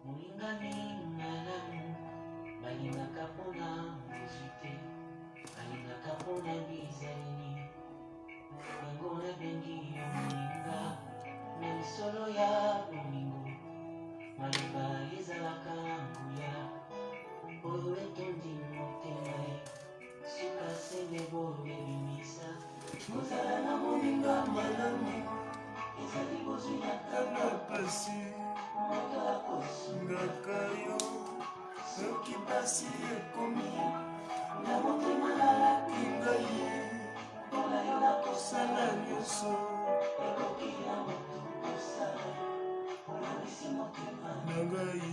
Mulingani malamu balingaka mpona mozwi te, balingaka mpona bizaini. Yango nabengi yo moninga, me lisolo ya bolingo maloba ezalaka nguya oyo etondi motema ye. Suka sembe boye bimisa kozala na moninga malamu ezali bozwi na kanga pasi moto akosungaka yo soki pasi ekomi na motema nalaki ngai mpona yo nakosala nyonso ekoki na moto kosala olangisi motema na ngai.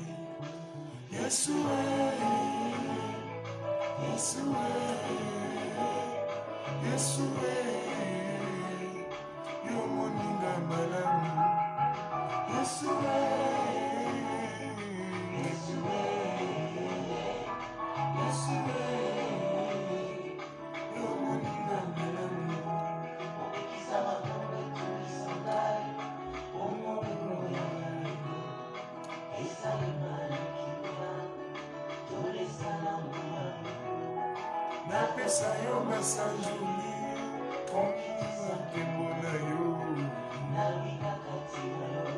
Yesu Yesu Yesu yo moninga malamu. Yesu Yesu Yesu yo moninga malamu. Okisa makambo etulisa ngai omolimo ya malego esalema na kimia tolesala momamu. Napesa yo masanzoli komisa nkembo na yo nabikaka ntina yo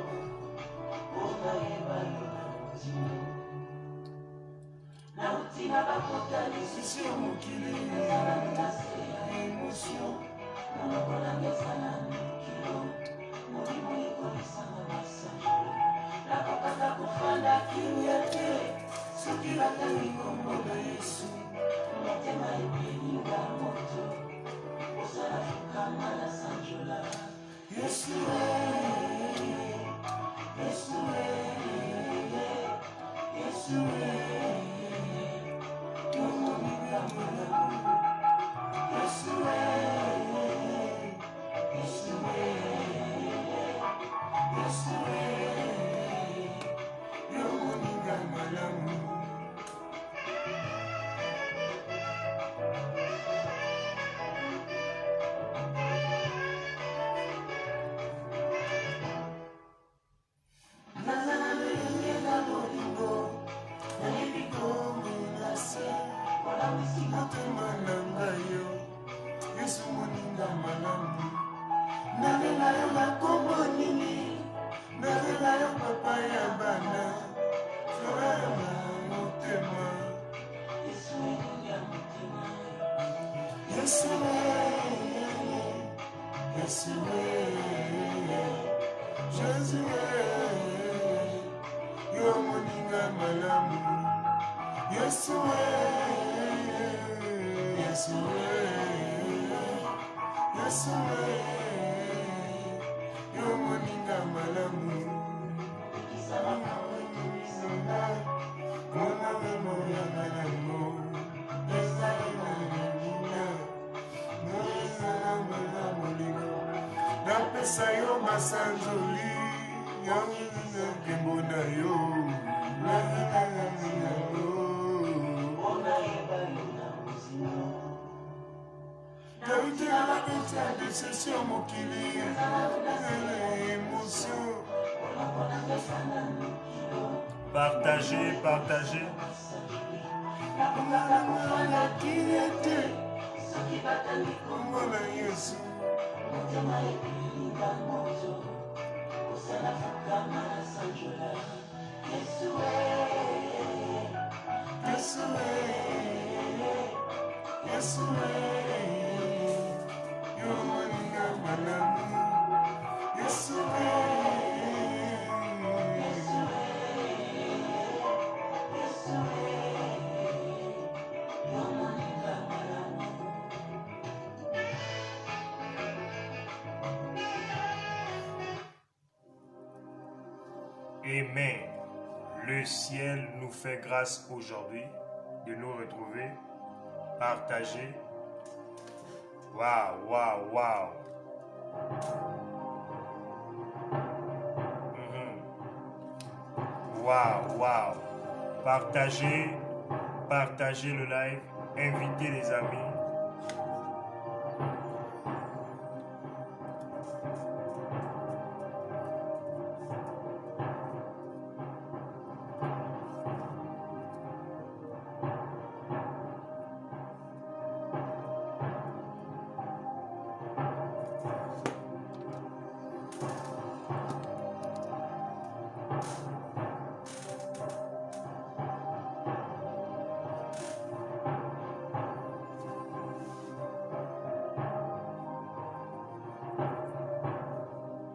mpona yeba yo na motimo. Nauti na bakota lisusu yo mokili ezalaki na se ya emotio monoko nanga ezala mikilo molimo ekolisanga masanjoli. Nakokaka kofanda kimia te soki batangi kombo na Yesu motema ebelinga moto osala fukama na sanjola. Yesu Yesu Yesu yo moninga malamu. Yesu Yesu Yesu yo moninga malamu. Yesu moninga malamu. Nabenga yo makombo nini, nabenga yo papa ya bana, furaha motema. Yesu elinga motema. Yesu Yesu Jésus yo moninga malamu. Yesu Yesu Yesu yo moninga malamu. Ekisa makambo etulisanga mpona memo ya malamu ezali na linia noezala mbala molingo. Napesa yo masanzoli ya nkembo na yo décision mokili émotion. Partagez, partagez. Amen. Le ciel nous fait grâce aujourd'hui de nous retrouver, partager. Waouh, waouh, waouh. Waouh, waouh. Partagez, partagez le live, invitez les amis.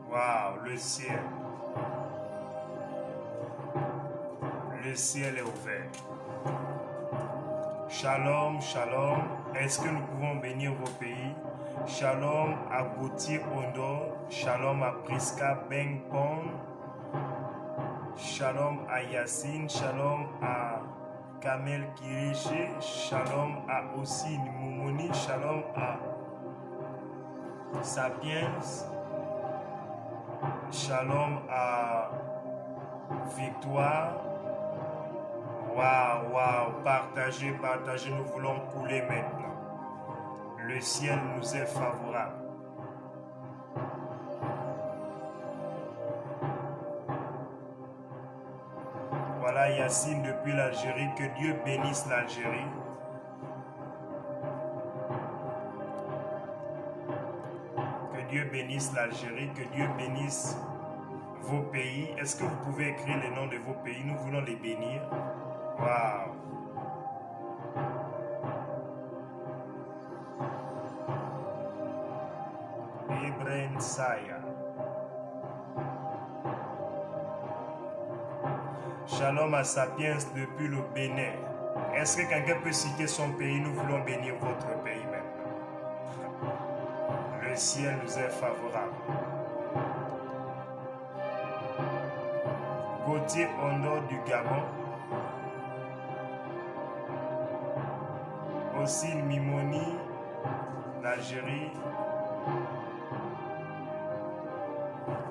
Waouh, le ciel est ouvert. Shalom, shalom. Est-ce que nous pouvons bénir vos pays? Shalom à Gauthier Ondo. Shalom à Priska Bengpon. Shalom à Yacine. Shalom à Kamel Kiriché. Shalom à aussi Moumouni. Shalom à Sapiens. Shalom à Victoire. Waouh, waouh, partagez, partagez, nous voulons couler maintenant. Le ciel nous est favorable. Voilà Yacine depuis l'Algérie, que Dieu bénisse l'Algérie. Que Dieu bénisse l'Algérie, que Dieu bénisse vos pays. Est-ce que vous pouvez écrire les noms de vos pays? Nous voulons les bénir. Waouh! Ibrahim Saya. Shalom à Sapiens depuis le Bénin. Est-ce que quelqu'un peut citer son pays? Nous voulons bénir votre pays maintenant. Le ciel nous est favorable. Gauthier Ondo du Gabon. Aussi Mimoni, l'Algérie.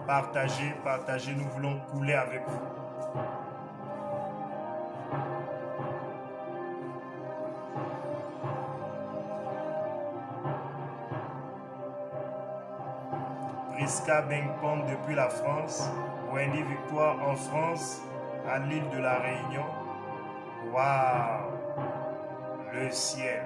Partagez, partagez, nous voulons couler avec vous. Priska Bengpon depuis la France. Wendy Victoire en France, à l'île de la Réunion. Waouh! Le ciel.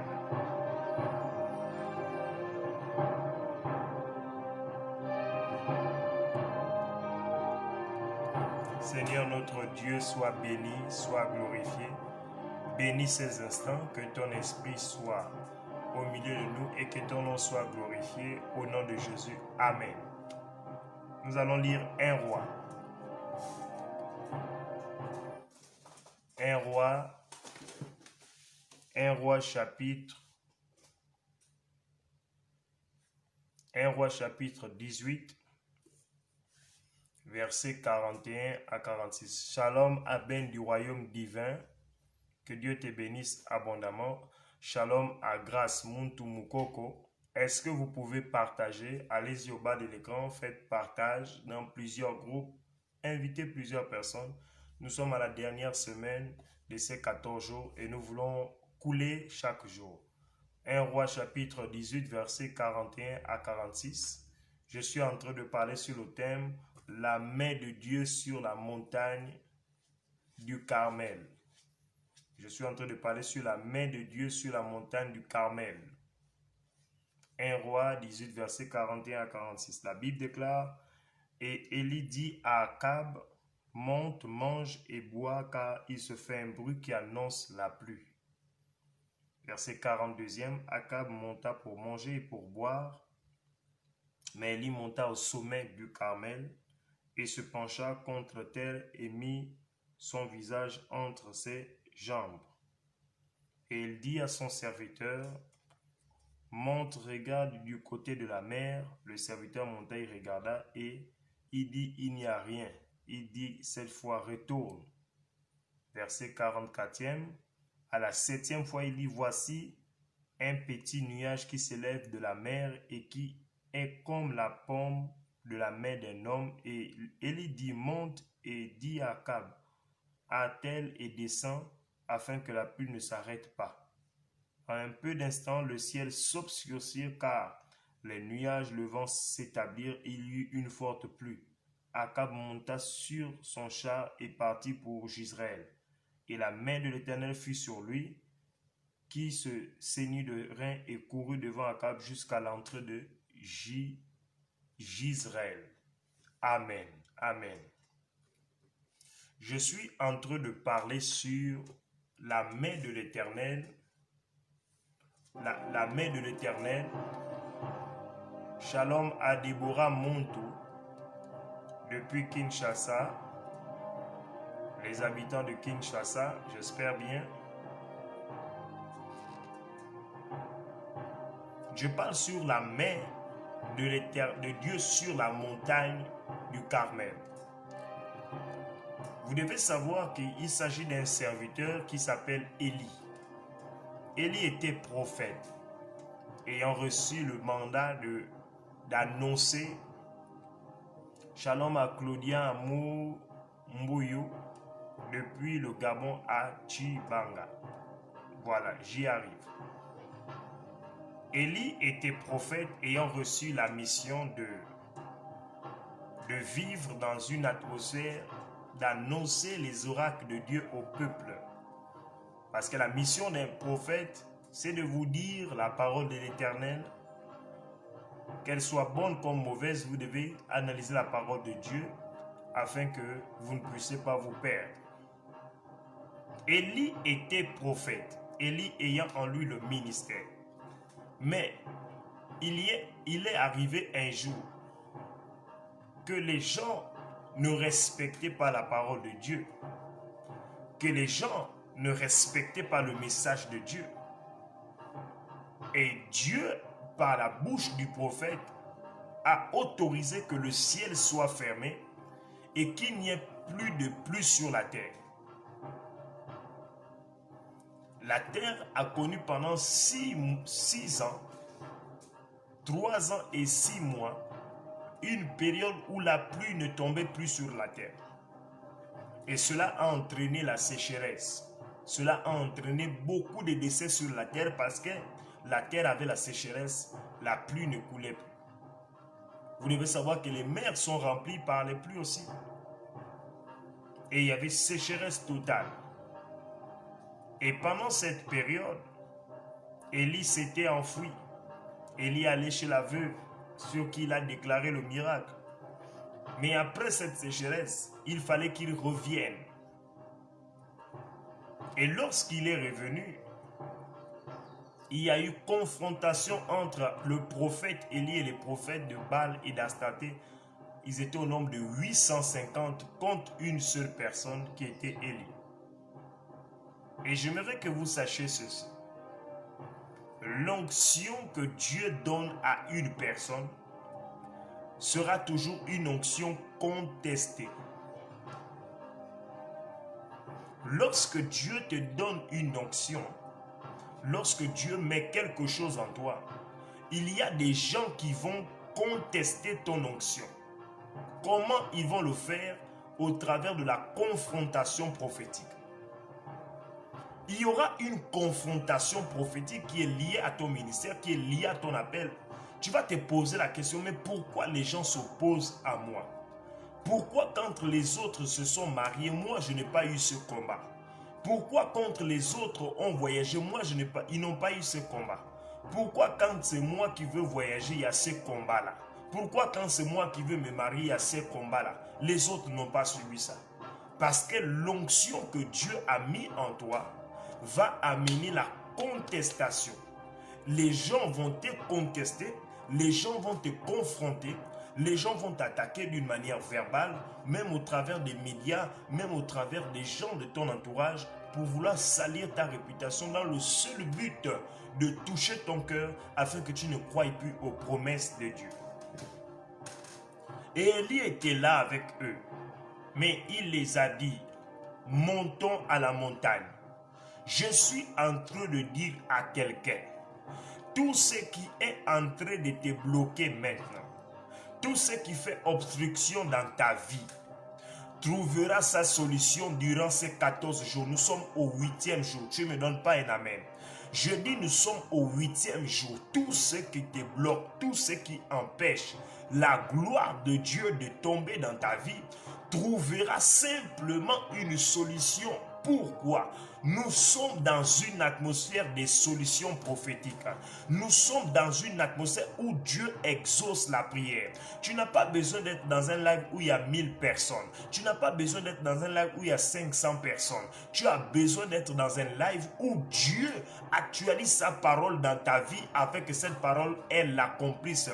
Seigneur notre Dieu, sois béni, sois glorifié. Bénis ces instants, que ton esprit soit au milieu de nous et que ton nom soit glorifié. Au nom de Jésus. Amen. Nous allons lire un roi. Un roi chapitre 18, versets 41 à 46. Shalom à Ben du royaume divin. Que Dieu te bénisse abondamment. Shalom à Grâce Muntu Mukoko. Est-ce que vous pouvez partager? Allez-y au bas de l'écran, faites partage dans plusieurs groupes, invitez plusieurs personnes. Nous sommes à la dernière semaine de ces 14 jours et nous voulons couler chaque jour. 1 Roi chapitre 18, versets 41 à 46. Je suis en train de parler sur le thème « La main de Dieu sur la montagne du Carmel ». Je suis en train de parler sur la main de Dieu sur la montagne du Carmel. 1 Roi 18, versets 41 à 46. La Bible déclare « Et Élie dit à Akab, monte, mange et bois, car il se fait un bruit qui annonce la pluie. » Verset 42e, Akab monta pour manger et pour boire, mais Élie monta au sommet du Carmel et se pencha contre terre et mit son visage entre ses jambes. Et il dit à son serviteur, monte, regarde du côté de la mer. Le serviteur monta, il regarda et il dit, il n'y a rien. Il dit, cette fois, retourne. Verset 44e, à la 7e fois, il dit, voici un petit nuage qui s'élève de la mer et qui est comme la paume de la main d'un homme. Et Élie dit, monte et dit à Akab, attelle et descend afin que la pluie ne s'arrête pas. En un peu d'instant, le ciel s'obscurcit car les nuages le vent s'établir, il y eut une forte pluie. Akab monta sur son char et partit pour Jizréel. Et la main de l'Éternel fut sur lui, qui se saignit de reins et courut devant Akab jusqu'à l'entrée de Jizréel. Amen. Amen. Je suis en train de parler sur la main de l'Éternel, la main de l'Éternel. Shalom à Deborah Monto, depuis Kinshasa, les habitants de Kinshasa, j'espère bien. Je parle sur la main de Dieu sur la montagne du Carmel. Vous devez savoir qu'il s'agit d'un serviteur qui s'appelle Élie. Élie était prophète, ayant reçu le mandat d'annoncer Shalom à Claudia Amour Mbouyou depuis le Gabon à Chibanga. Voilà, j'y arrive. Élie était prophète ayant reçu la mission de vivre dans une atmosphère d'annoncer les oracles de Dieu au peuple. Parce que la mission d'un prophète, c'est de vous dire la parole de l'Éternel. Qu'elle soit bonne comme mauvaise, vous devez analyser la parole de Dieu afin que vous ne puissiez pas vous perdre. Élie était prophète, Élie ayant en lui le ministère. Mais il est arrivé un jour que les gens ne respectaient pas la parole de Dieu, que les gens ne respectaient pas le message de Dieu. Et Dieu, par la bouche du prophète, a autorisé que le ciel soit fermé et qu'il n'y ait plus de pluie sur la terre. La terre a connu pendant 6 ans, 3 ans et 6 mois, une période où la pluie ne tombait plus sur la terre. Et cela a entraîné la sécheresse. Cela a entraîné beaucoup de décès sur la terre parce que la terre avait la sécheresse, la pluie ne coulait plus. Vous devez savoir que les mers sont remplies par les pluies aussi. Et il y avait sécheresse totale. Et pendant cette période, Élie s'était enfui. Élie allait chez la veuve, sur qui il a déclaré le miracle. Mais après cette sécheresse, il fallait qu'il revienne. Et lorsqu'il est revenu, il y a eu confrontation entre le prophète Élie et les prophètes de Baal et d'Astaté. Ils étaient au nombre de 850 contre une seule personne qui était Élie. Et j'aimerais que vous sachiez ceci. L'onction que Dieu donne à une personne sera toujours une onction contestée. Lorsque Dieu te donne une onction, lorsque Dieu met quelque chose en toi, il y a des gens qui vont contester ton onction. Comment ils vont le faire? Au travers de la confrontation prophétique. Il y aura une confrontation prophétique qui est liée à ton ministère, qui est liée à ton appel. Tu vas te poser la question, mais pourquoi les gens s'opposent à moi? Pourquoi quand les autres se sont mariés, moi je n'ai pas eu ce combat? Pourquoi quand les autres ont voyagé, moi ils n'ont pas eu ce combat? Pourquoi quand c'est moi qui veux voyager, il y a ce combat-là? Pourquoi quand c'est moi qui veux me marier, il y a ce combat-là? Les autres n'ont pas suivi ça. Parce que l'onction que Dieu a mis en toi va amener la contestation. Les gens vont te contester, les gens vont te confronter, les gens vont t'attaquer d'une manière verbale, même au travers des médias, même au travers des gens de ton entourage, pour vouloir salir ta réputation dans le seul but de toucher ton cœur afin que tu ne croies plus aux promesses de Dieu. Et Élie était là avec eux, mais il les a dit, montons à la montagne. Je suis en train de dire à quelqu'un, tout ce qui est en train de te bloquer maintenant, tout ce qui fait obstruction dans ta vie, trouvera sa solution durant ces 14 jours. Nous sommes au 8e jour. Tu ne me donnes pas un amen. Je dis nous sommes au 8e jour. Tout ce qui te bloque, tout ce qui empêche la gloire de Dieu de tomber dans ta vie, trouvera simplement une solution Pourquoi? Nous sommes dans une atmosphère des solutions prophétiques. Nous sommes dans une atmosphère où Dieu exauce la prière. Tu n'as pas besoin d'être dans un live où il y a 1000 personnes. Tu n'as pas besoin d'être dans un live où il y a 500 personnes. Tu as besoin d'être dans un live où Dieu actualise sa parole dans ta vie afin que cette parole, elle l'accomplisse.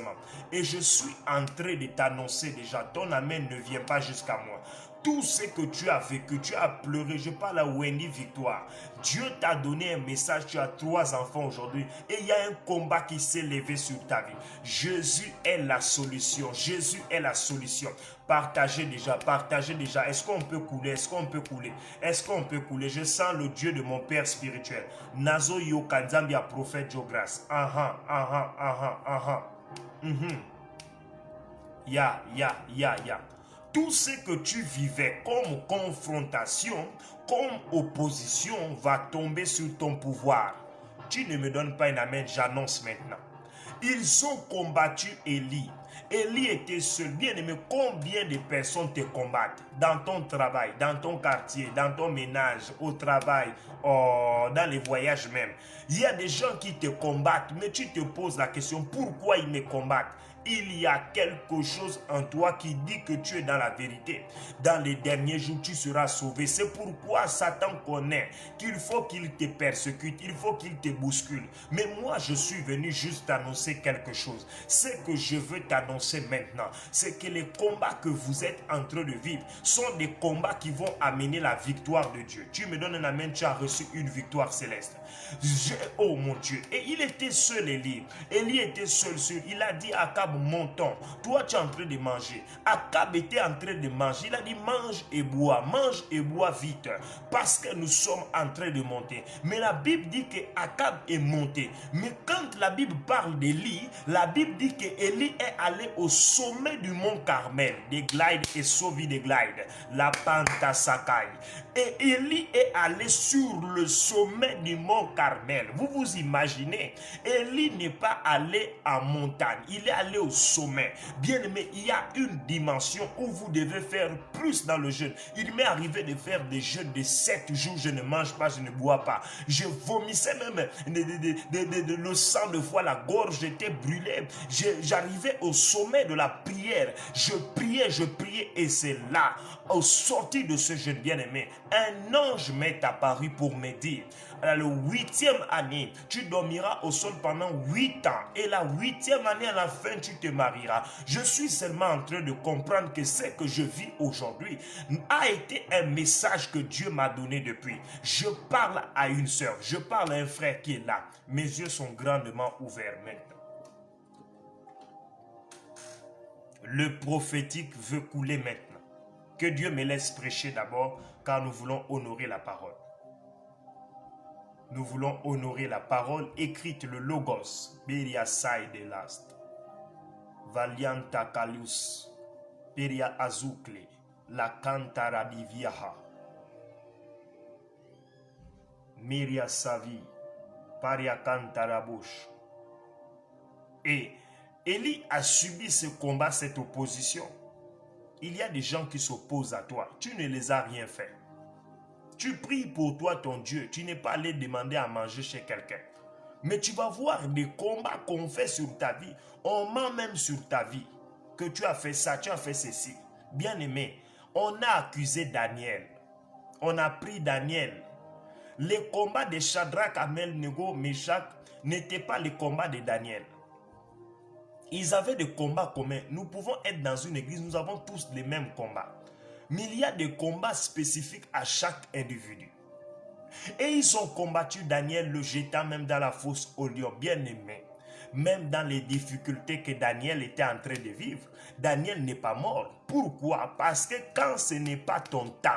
Et je suis en train de t'annoncer déjà, ton amen ne vient pas jusqu'à moi. Tout ce que tu as vécu, tu as pleuré, je parle à Wendy Victoire. Dieu t'a donné un message, tu as 3 enfants aujourd'hui et il y a un combat qui s'est levé sur ta vie. Jésus est la solution, Jésus est la solution. Partagez déjà, partagez déjà. Est-ce qu'on peut couler? Est-ce qu'on peut couler? Est-ce qu'on peut couler? Je sens le Dieu de mon Père spirituel. Nazo yo kanzambia prophète Jogras. Ya. Tout ce que tu vivais comme confrontation, comme opposition, va tomber sur ton pouvoir. Tu ne me donnes pas un amen, j'annonce maintenant. Ils ont combattu Élie. Élie était seul. Bien aimé, combien de personnes te combattent dans ton travail, dans ton quartier, dans ton ménage, au travail, dans les voyages même. Il y a des gens qui te combattent, mais tu te poses la question, pourquoi ils me combattent? Il y a quelque chose en toi qui dit que tu es dans la vérité. Dans les derniers jours, tu seras sauvé. C'est pourquoi Satan connaît qu'il faut qu'il te persécute, il faut qu'il te bouscule. Mais moi, je suis venu juste annoncer quelque chose. Ce que je veux t'annoncer maintenant, c'est que les combats que vous êtes en train de vivre sont des combats qui vont amener la victoire de Dieu. Tu me donnes un amen, tu as reçu une victoire céleste. Oh mon Dieu. Et il était seul, Élie. Élie était seul. Il a dit à Akab, montons. Toi, tu es en train de manger. Akab était en train de manger. Il a dit, mange et bois vite. Parce que nous sommes en train de monter. Mais la Bible dit que Akab est monté. Mais quand la Bible parle d'Élie, la Bible dit que Élie est allé au sommet du mont Carmel. Des glides et sauvi des glides. La Panta Sakai. Et Élie est allé sur le sommet du mont Carmel. Vous vous imaginez, Élie n'est pas allé en montagne, il est allé au sommet. Bien aimé, il y a une dimension où vous devez faire plus dans le jeûne. Il m'est arrivé de faire des jeûnes de 7 jours, je ne mange pas, je ne bois pas. Je vomissais même le sang de foi, la gorge était brûlée. J'arrivais au sommet de la prière. Je priais et c'est là, au sortir de ce jeûne bien aimé, un ange m'est apparu pour me dire, à la 8e année, tu dormiras au sol pendant 8 ans. Et la 8e année, à la fin, tu te marieras. Je suis seulement en train de comprendre que ce que je vis aujourd'hui a été un message que Dieu m'a donné depuis. Je parle à une sœur, je parle à un frère qui est là. Mes yeux sont grandement ouverts maintenant. Le prophétique veut couler maintenant. Que Dieu me laisse prêcher d'abord, car nous voulons honorer la parole. Nous voulons honorer la parole écrite, le Logos. Beria Saide Last. Valianta Kalius. Peria Azukle. La Cantara Diviaha. Miria Savi. Paria Cantarabush. Et Élie a subi ce combat, cette opposition. Il y a des gens qui s'opposent à toi. Tu ne les as rien fait. Tu pries pour toi, ton Dieu. Tu n'es pas allé demander à manger chez quelqu'un. Mais tu vas voir des combats qu'on fait sur ta vie. On ment même sur ta vie. Que tu as fait ça, tu as fait ceci. Bien aimé, on a accusé Daniel. On a pris Daniel. Les combats de Shadrach, Abednego, Meshach n'étaient pas les combats de Daniel. Ils avaient des combats communs. Nous pouvons être dans une église, nous avons tous les mêmes combats. Mais il y a des combats spécifiques à chaque individu. Et ils ont combattu Daniel, le jetant même dans la fosse au lion, bien aimé. Même dans les difficultés que Daniel était en train de vivre, Daniel n'est pas mort. Pourquoi? Parce que quand ce n'est pas ton temps,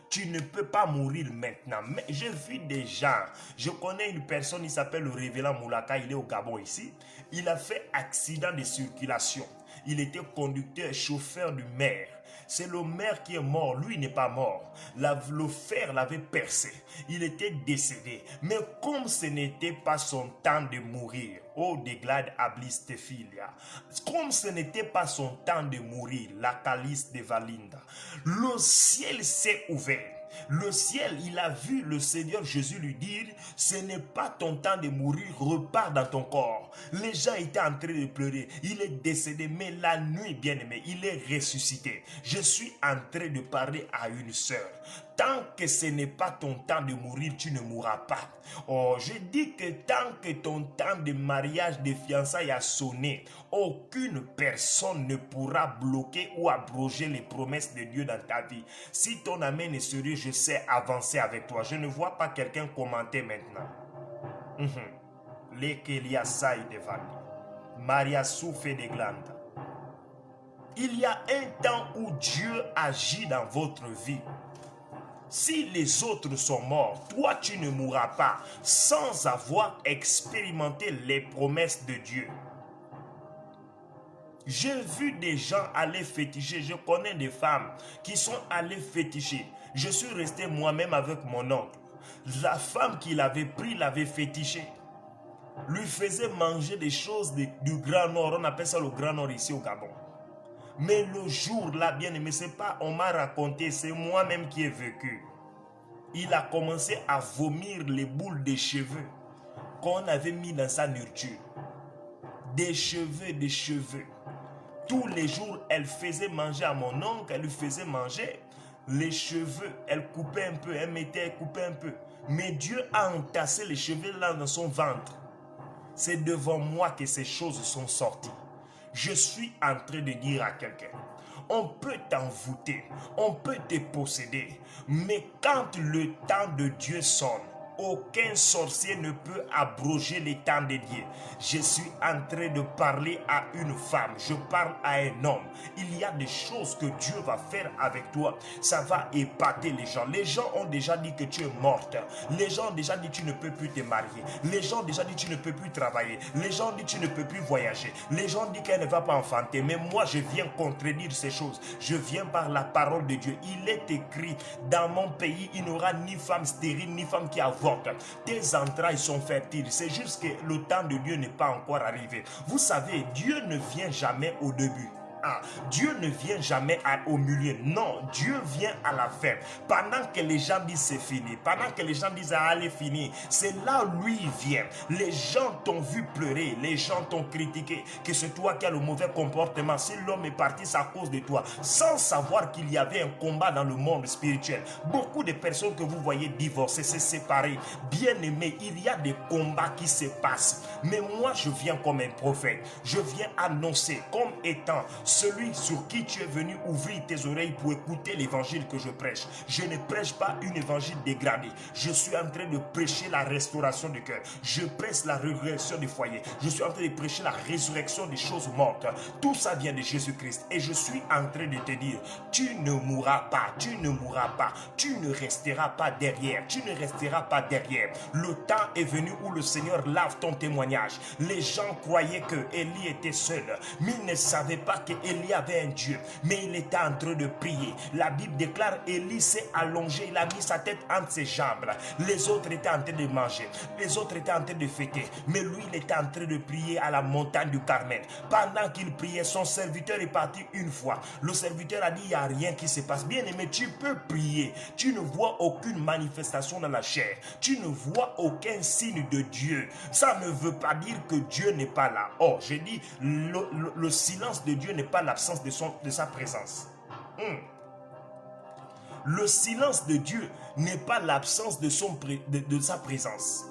tu ne peux pas mourir maintenant. Mais j'ai vu des gens. Je connais une personne, il s'appelle le révélant Moulaka, il est au Gabon ici. Il a fait accident de circulation. Il était conducteur, chauffeur du maire. C'est le maire qui est mort, lui n'est pas mort. Le fer l'avait percé, il était décédé. Mais comme ce n'était pas son temps de mourir, oh déglade ablistephilia, comme ce n'était pas son temps de mourir, la calice de Valinda, le ciel s'est ouvert. Le ciel, il a vu le Seigneur Jésus lui dire, ce n'est pas ton temps de mourir, repars dans ton corps. Les gens étaient en train de pleurer, il est décédé, mais la nuit, bien-aimé, il est ressuscité. Je suis en train de parler à une sœur. Tant que ce n'est pas ton temps de mourir, tu ne mourras pas. Oh, je dis que tant que ton temps de mariage, de fiançailles a sonné, aucune personne ne pourra bloquer ou abroger les promesses de Dieu dans ta vie. Si ton amen est sérieux, je sais avancer avec toi. Je ne vois pas quelqu'un commenter maintenant. Lekelia saï de vali. Maria souffle de glande. Il y a un temps où Dieu agit dans votre vie. Si les autres sont morts, toi tu ne mourras pas sans avoir expérimenté les promesses de Dieu. J'ai vu des gens aller féticher. Je connais des femmes qui sont allées féticher. Je suis resté moi-même avec mon oncle. La femme qui l'avait pris l'avait fétiché. Lui faisait manger des choses du Grand Nord. On appelle ça le Grand Nord ici au Gabon. Mais le jour là, bien aimé, c'est pas on m'a raconté, c'est moi-même qui ai vécu. Il a commencé à vomir les boules de cheveux qu'on avait mis dans sa nourriture. Des cheveux, des cheveux. Tous les jours, elle faisait manger à mon oncle, elle lui faisait manger les cheveux. Elle coupait un peu, elle mettait, elle coupait un peu. Mais Dieu a entassé les cheveux là dans son ventre. C'est devant moi que ces choses sont sorties. Je suis en train de dire à quelqu'un, on peut t'envoûter, on peut te posséder, mais quand le temps de Dieu sonne, aucun sorcier ne peut abroger les temps de Dieu. Je suis en train de parler à une femme, je parle à un homme. Il y a des choses que Dieu va faire avec toi. Ça va épater les gens. Les gens ont déjà dit que tu es morte. Les gens ont déjà dit que tu ne peux plus te marier. Les gens ont déjà dit que tu ne peux plus travailler. Les gens ont dit que tu ne peux plus voyager. Les gens ont dit qu'elle ne va pas enfanter. Mais moi, je viens contredire ces choses. Je viens par la parole de Dieu. Il est écrit, dans mon pays, il n'y aura ni femme stérile, ni femme qui avorte. Tes entrailles sont fertiles. C'est juste que le temps de Dieu n'est pas encore arrivé. Vous savez, Dieu ne vient jamais au début. Dieu ne vient jamais au milieu. Non, Dieu vient à la fin. Pendant que les gens disent c'est fini, pendant que les gens disent allez fini, c'est là où lui vient. Les gens t'ont vu pleurer, les gens t'ont critiqué, que c'est toi qui as le mauvais comportement. Si l'homme est parti, c'est à cause de toi, sans savoir qu'il y avait un combat dans le monde spirituel. Beaucoup de personnes que vous voyez divorcer, se séparer, bien aimés, il y a des combats qui se passent. Mais moi, je viens comme un prophète. Je viens annoncer comme étant celui sur qui tu es venu ouvrir tes oreilles pour écouter l'évangile que je prêche. Je ne prêche pas une évangile dégradé. Je suis en train de prêcher la restauration du cœur. Je prêche la résurrection des foyers. Je suis en train de prêcher la résurrection des choses mortes. Tout ça vient de Jésus-Christ. Et je suis en train de te dire, tu ne mourras pas, tu ne mourras pas, tu ne resteras pas derrière, tu ne resteras pas derrière. Le temps est venu où le Seigneur lave ton témoignage. Les gens croyaient que Élie était seul, mais ils ne savaient pas que Élie avait un Dieu, mais il était en train de prier. La Bible déclare, Élie s'est allongé, il a mis sa tête entre ses jambes. Les autres étaient en train de manger, les autres étaient en train de fêter, mais lui il était en train de prier à la montagne du Carmel. Pendant qu'il priait, son serviteur est parti une fois. Le serviteur a dit, il n'y a rien qui se passe. Bien aimé, tu peux prier, tu ne vois aucune manifestation dans la chair, tu ne vois aucun signe de Dieu. Ça ne veut pas dire que Dieu n'est pas là. Oh, j'ai dit, le silence de Dieu n'est pas l'absence de sa présence. Le silence de Dieu n'est pas l'absence de sa présence.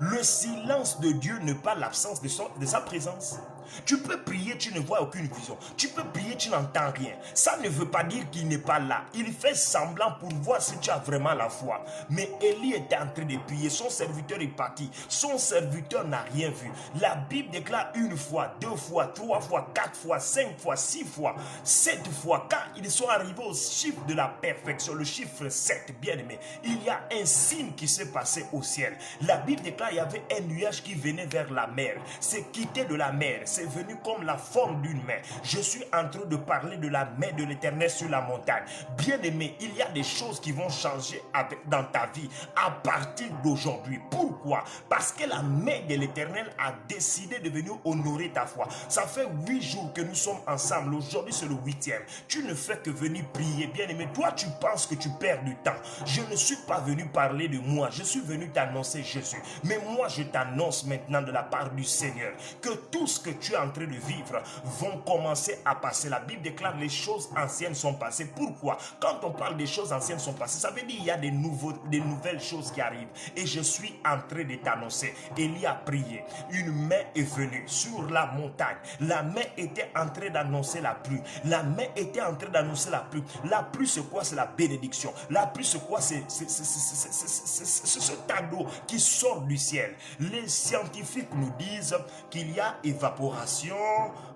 Le silence de Dieu n'est pas l'absence de sa présence. Tu peux prier, tu ne vois aucune vision. Tu peux prier, tu n'entends rien. Ça ne veut pas dire qu'il n'est pas là. Il fait semblant pour voir si tu as vraiment la foi. Mais Élie était en train de prier. Son serviteur est parti. Son serviteur n'a rien vu. La Bible déclare une fois, deux fois, trois fois, quatre fois, cinq fois, six fois, sept fois. Quand ils sont arrivés au chiffre de la perfection, le chiffre 7, bien aimé, il y a un signe qui s'est passé au ciel. La Bible déclare qu'il y avait un nuage qui venait vers la mer. C'est quitté de la mer. c'est venu comme la forme d'une main. Je suis en train de parler de la main de l'Éternel sur la montagne. Bien-aimé, il y a des choses qui vont changer dans ta vie à partir d'aujourd'hui. Pourquoi? Parce que la main de l'Éternel a décidé de venir honorer ta foi. Ça fait 8 jours que nous sommes ensemble. Aujourd'hui, c'est le 8e. Tu ne fais que venir prier. Bien-aimé, toi, tu penses que tu perds du temps. Je ne suis pas venu parler de moi. Je suis venu t'annoncer Jésus. Mais moi, je t'annonce maintenant de la part du Seigneur que tout ce que tu es en train de vivre vont commencer à passer. La Bible déclare les choses anciennes sont passées. Pourquoi? Quand on parle des choses anciennes sont passées, ça veut dire qu'il y a des nouvelles choses qui arrivent. Et je suis en train de t'annoncer. Élie a prié. Une main est venue sur la montagne. La main était en train d'annoncer la pluie. La main était en train d'annoncer la pluie. La pluie, c'est quoi? C'est la bénédiction. La pluie, c'est quoi? C'est ce tableau qui sort du ciel. Les scientifiques nous disent qu'il y a évaporation.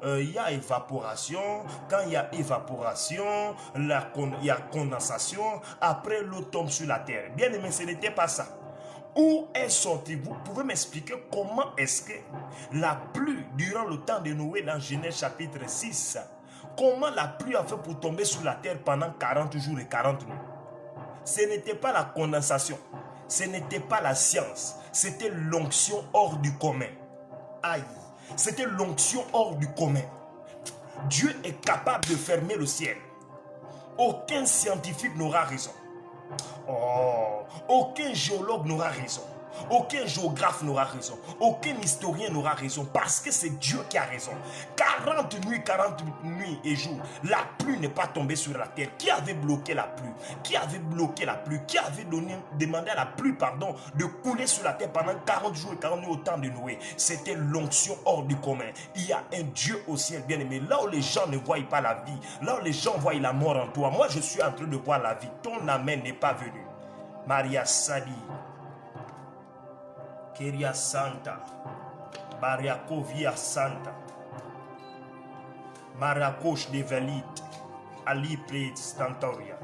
Il y a évaporation. Quand il y a évaporation, il y a condensation. Après, l'eau tombe sur la terre. Bien aimé, ce n'était pas ça. Où est sorti? Vous pouvez m'expliquer comment est-ce que la pluie, durant le temps de Noé dans Genèse chapitre 6, comment la pluie a fait pour tomber sur la terre pendant 40 jours et 40 nuits? Ce n'était pas la condensation, ce n'était pas la science, c'était l'onction hors du commun. Aïe, c'était l'onction hors du commun. Dieu est capable de fermer le ciel. Aucun scientifique n'aura raison. Oh, aucun géologue n'aura raison. Aucun géographe n'aura raison. Aucun historien n'aura raison. Parce que c'est Dieu qui a raison. 40 nuits et jours, la pluie n'est pas tombée sur la terre. Qui avait bloqué la pluie? Qui avait bloqué la pluie? Qui avait demandé à la pluie, de couler sur la terre pendant 40 jours et 40 nuits au temps de Noé? C'était l'onction hors du commun. Il y a un Dieu au ciel, bien aimé. Là où les gens ne voient pas la vie, là où les gens voient la mort en toi, moi je suis en train de voir la vie. Ton amen n'est pas venu. Maria Sadi. Keria Santa, Bariakovia Santa, Marakosh de Velit, Ali Pred Stantoria,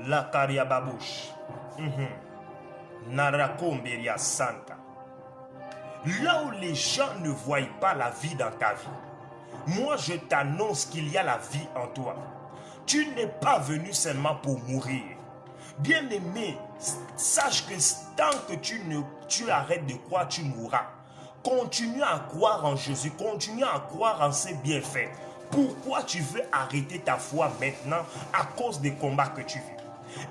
Lakaria Babouche, Narakomberia Santa. Là où les gens ne voient pas la vie dans ta vie, moi je t'annonce qu'il y a la vie en toi. Tu n'es pas venu seulement pour mourir. Bien-aimé, sache que tant que tu arrêtes de croire, tu mourras. Continue à croire en Jésus, continue à croire en ses bienfaits. Pourquoi tu veux arrêter ta foi maintenant à cause des combats que tu vis?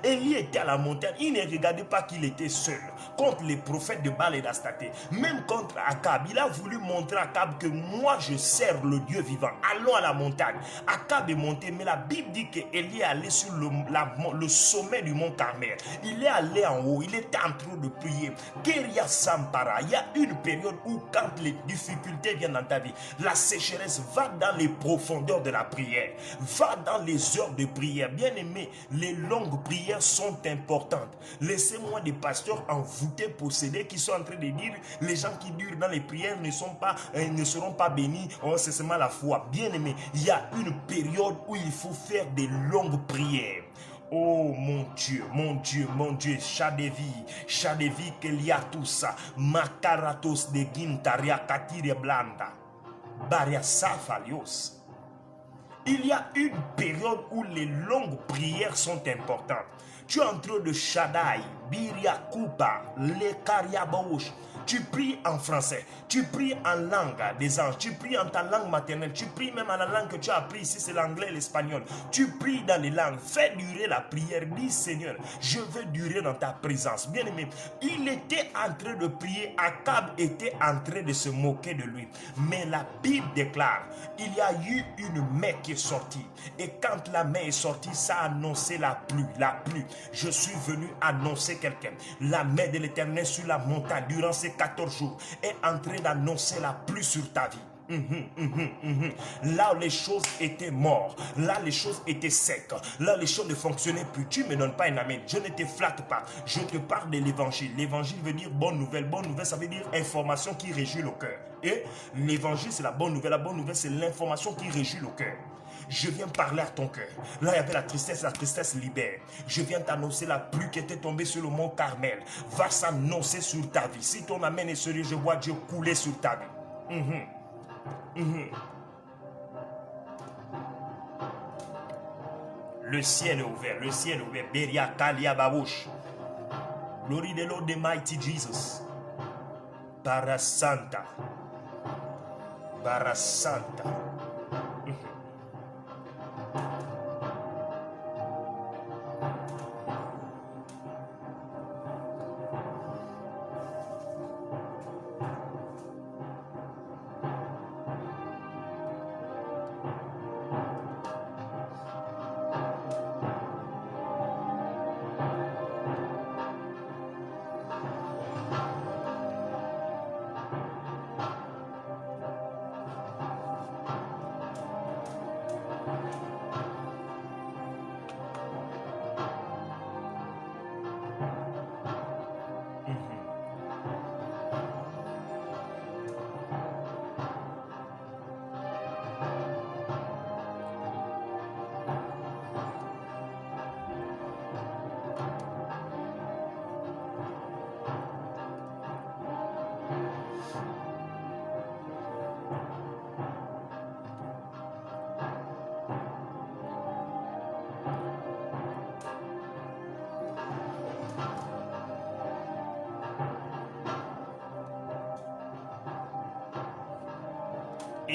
Élie était à la montagne, il ne regardait pas qu'il était seul contre les prophètes de Baal et d'Astaté, même contre Akab. Il a voulu montrer à Akab que moi je sers le Dieu vivant. Allons à la montagne. Akab est monté, mais la Bible dit qu'Élie est allé sur le sommet du mont Carmel. Il est allé en haut, il était en train de prier. Keria Sampara, il y a une période où quand les difficultés viennent dans ta vie, la sécheresse, va dans les profondeurs de la prière, va dans les heures de prière. Bien aimé, les longues prières sont importantes. Laissez-moi des pasteurs envoûtés, possédés, qui sont en train de dire les gens qui durent dans les prières ne seront pas bénis. Oh, c'est seulement la foi. Bien aimé, il y a une période où il faut faire des longues prières. Oh mon Dieu, mon Dieu, mon Dieu, chat de vie qu'il y a tout ça. Makaratos de Gintaria Katire Blanda, Baria Safalios. Il y a une période où les longues prières sont importantes. Tu es en train de Shaddai, Biria Kupa, Le Kariabouch. Tu pries en français, tu pries en langue des anges, tu pries en ta langue maternelle, tu pries même en la langue que tu as appris ici, c'est l'anglais et l'espagnol. Tu pries dans les langues, fais durer la prière, dis Seigneur, je veux durer dans ta présence. Bien aimé, il était en train de prier, Akab était en train de se moquer de lui. Mais la Bible déclare, il y a eu une main qui est sortie. Et quand la main est sortie, ça a annoncé la pluie, la pluie. Je suis venu annoncer quelqu'un. La main de l'Éternel sur la montagne durant ces 14 jours est en train d'annoncer la pluie sur ta vie. Là où les choses étaient mortes, là les choses étaient secs, là les choses ne fonctionnaient plus. Tu ne me donnes pas un amen, je ne te flatte pas, je te parle de l'évangile. L'évangile veut dire bonne nouvelle ça veut dire information qui réjouit le cœur. Et l'évangile c'est la bonne nouvelle c'est l'information qui réjouit le cœur. Je viens parler à ton cœur. Là, il y avait la tristesse libère. Je viens t'annoncer la pluie qui était tombée sur le mont Carmel. Va s'annoncer sur ta vie. Si ton amen est sérieux, je vois Dieu couler sur ta vie. Mhm. Le ciel est ouvert, le ciel est ouvert. Beria Kalia Babouche. Glory the Lord, the mighty Jesus. Barasanta. Barasanta.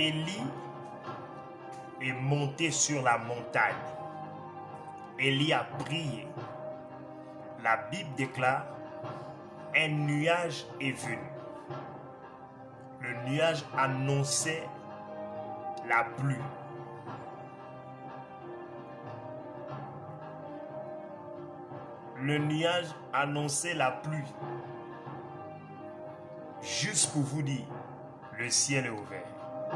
Élie est monté sur la montagne. Élie a prié. La Bible déclare, un nuage est venu. Le nuage annonçait la pluie. Le nuage annonçait la pluie. Juste pour vous dire, le ciel est ouvert. Oh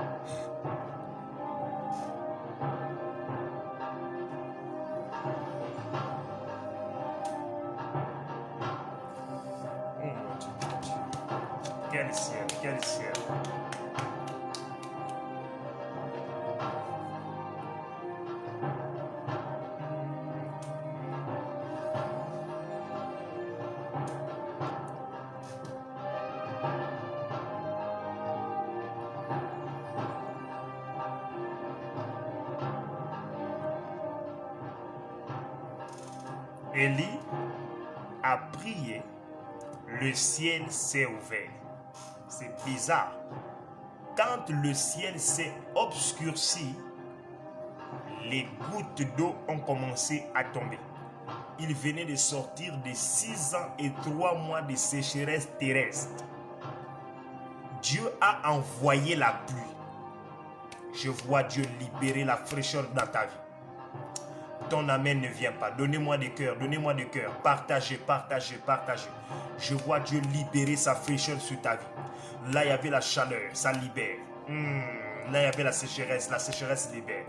mon Dieu, mon Dieu. Quel ciel, quel ciel. Élie a prié, le ciel s'est ouvert. C'est bizarre. Quand le ciel s'est obscurci, les gouttes d'eau ont commencé à tomber. Il venait de sortir de 6 ans et 3 mois de sécheresse terrestre. Dieu a envoyé la pluie. Je vois Dieu libérer la fraîcheur dans ta vie. Ton amen ne vient pas. Donnez-moi des cœurs, donnez-moi des cœurs. Partagez, partagez, partagez. Je vois Dieu libérer sa fraîcheur sur ta vie. Là, il y avait la chaleur, ça libère. Là, il y avait la sécheresse libère.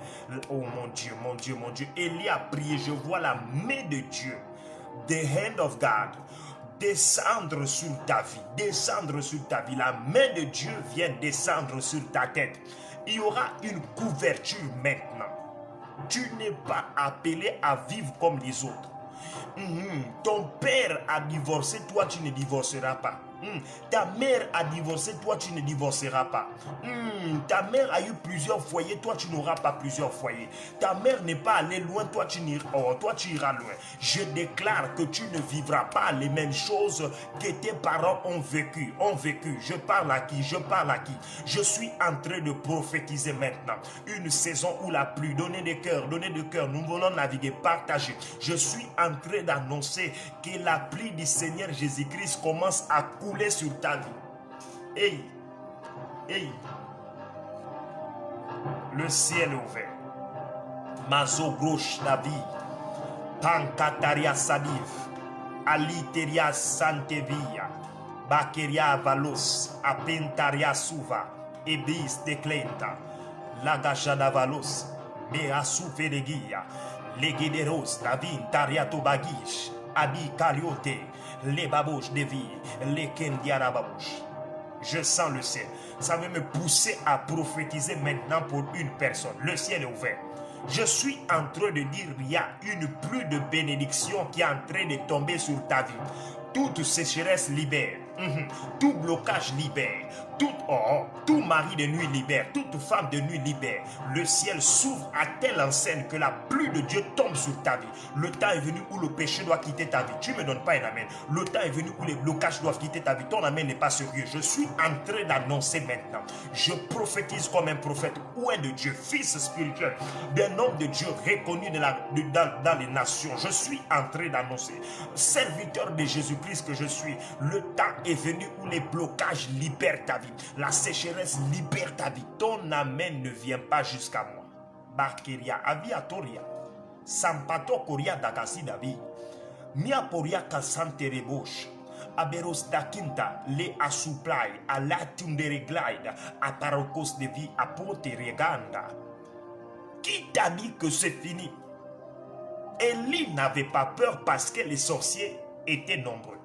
Oh mon Dieu, mon Dieu, mon Dieu. Élie a prié, je vois la main de Dieu, the hand of God, descendre sur ta vie, descendre sur ta vie. La main de Dieu vient descendre sur ta tête. Il y aura une couverture maintenant. Tu n'es pas appelé à vivre comme les autres. Ton père a divorcé, toi tu ne divorceras pas. Ta mère a divorcé, toi tu ne divorceras pas. Ta mère a eu plusieurs foyers, toi tu n'auras pas plusieurs foyers. Ta mère n'est pas allée loin, toi tu iras loin. Je déclare que tu ne vivras pas les mêmes choses que tes parents ont vécu. Je parle à qui? Je parle à qui? Je suis en train de prophétiser maintenant. Une saison où la pluie, donnez des cœurs, nous voulons naviguer, partager. Je suis en train d'annoncer que la pluie du Seigneur Jésus-Christ commence à couler sur ta vie. Hey, hey, le ciel est ouvert. Mazo grosh David, Pankataria Sadiv, Aliteria Santevia, Bakeria Valos, Apentaria Suva, Ebis Declenta, Lagajada Valos, Measu Fedegia, Legideros, Davin Tariato Bagish, Abi Kaliote, les babouches de vie, les Kendiara babouches. Je sens le ciel. Ça veut me pousser à prophétiser maintenant pour une personne. Le ciel est ouvert. Je suis en train de dire, il y a une pluie de bénédiction qui est en train de tomber sur ta vie. Toute sécheresse libère. Tout blocage libère. Tout mari de nuit libère. Toute femme de nuit libère. Le ciel s'ouvre à telle enseigne que la pluie de Dieu tombe sur ta vie. Le temps est venu où le péché doit quitter ta vie. Tu ne me donnes pas un amen. Le temps est venu où les blocages doivent quitter ta vie. Ton amen n'est pas sérieux. Je suis en train d'annoncer maintenant. Je prophétise comme un prophète ou un de Dieu, fils spirituel, d'un homme de Dieu reconnu dans les nations. Je suis en train d'annoncer. Serviteur de Jésus-Christ que je suis, le temps est venu où les blocages libèrent ta vie. La sécheresse libère ta vie. Ton amen ne vient pas jusqu'à moi. Bakeria, aviatoria, sampato koria dakasi davi, mia poria kasante reboshe, aberos dakinta, le asuplai, alatum de reglaide, aparokos de vie, apote reganda. Qui t'a dit que c'est fini? Élie n'avait pas peur parce que les sorciers étaient nombreux.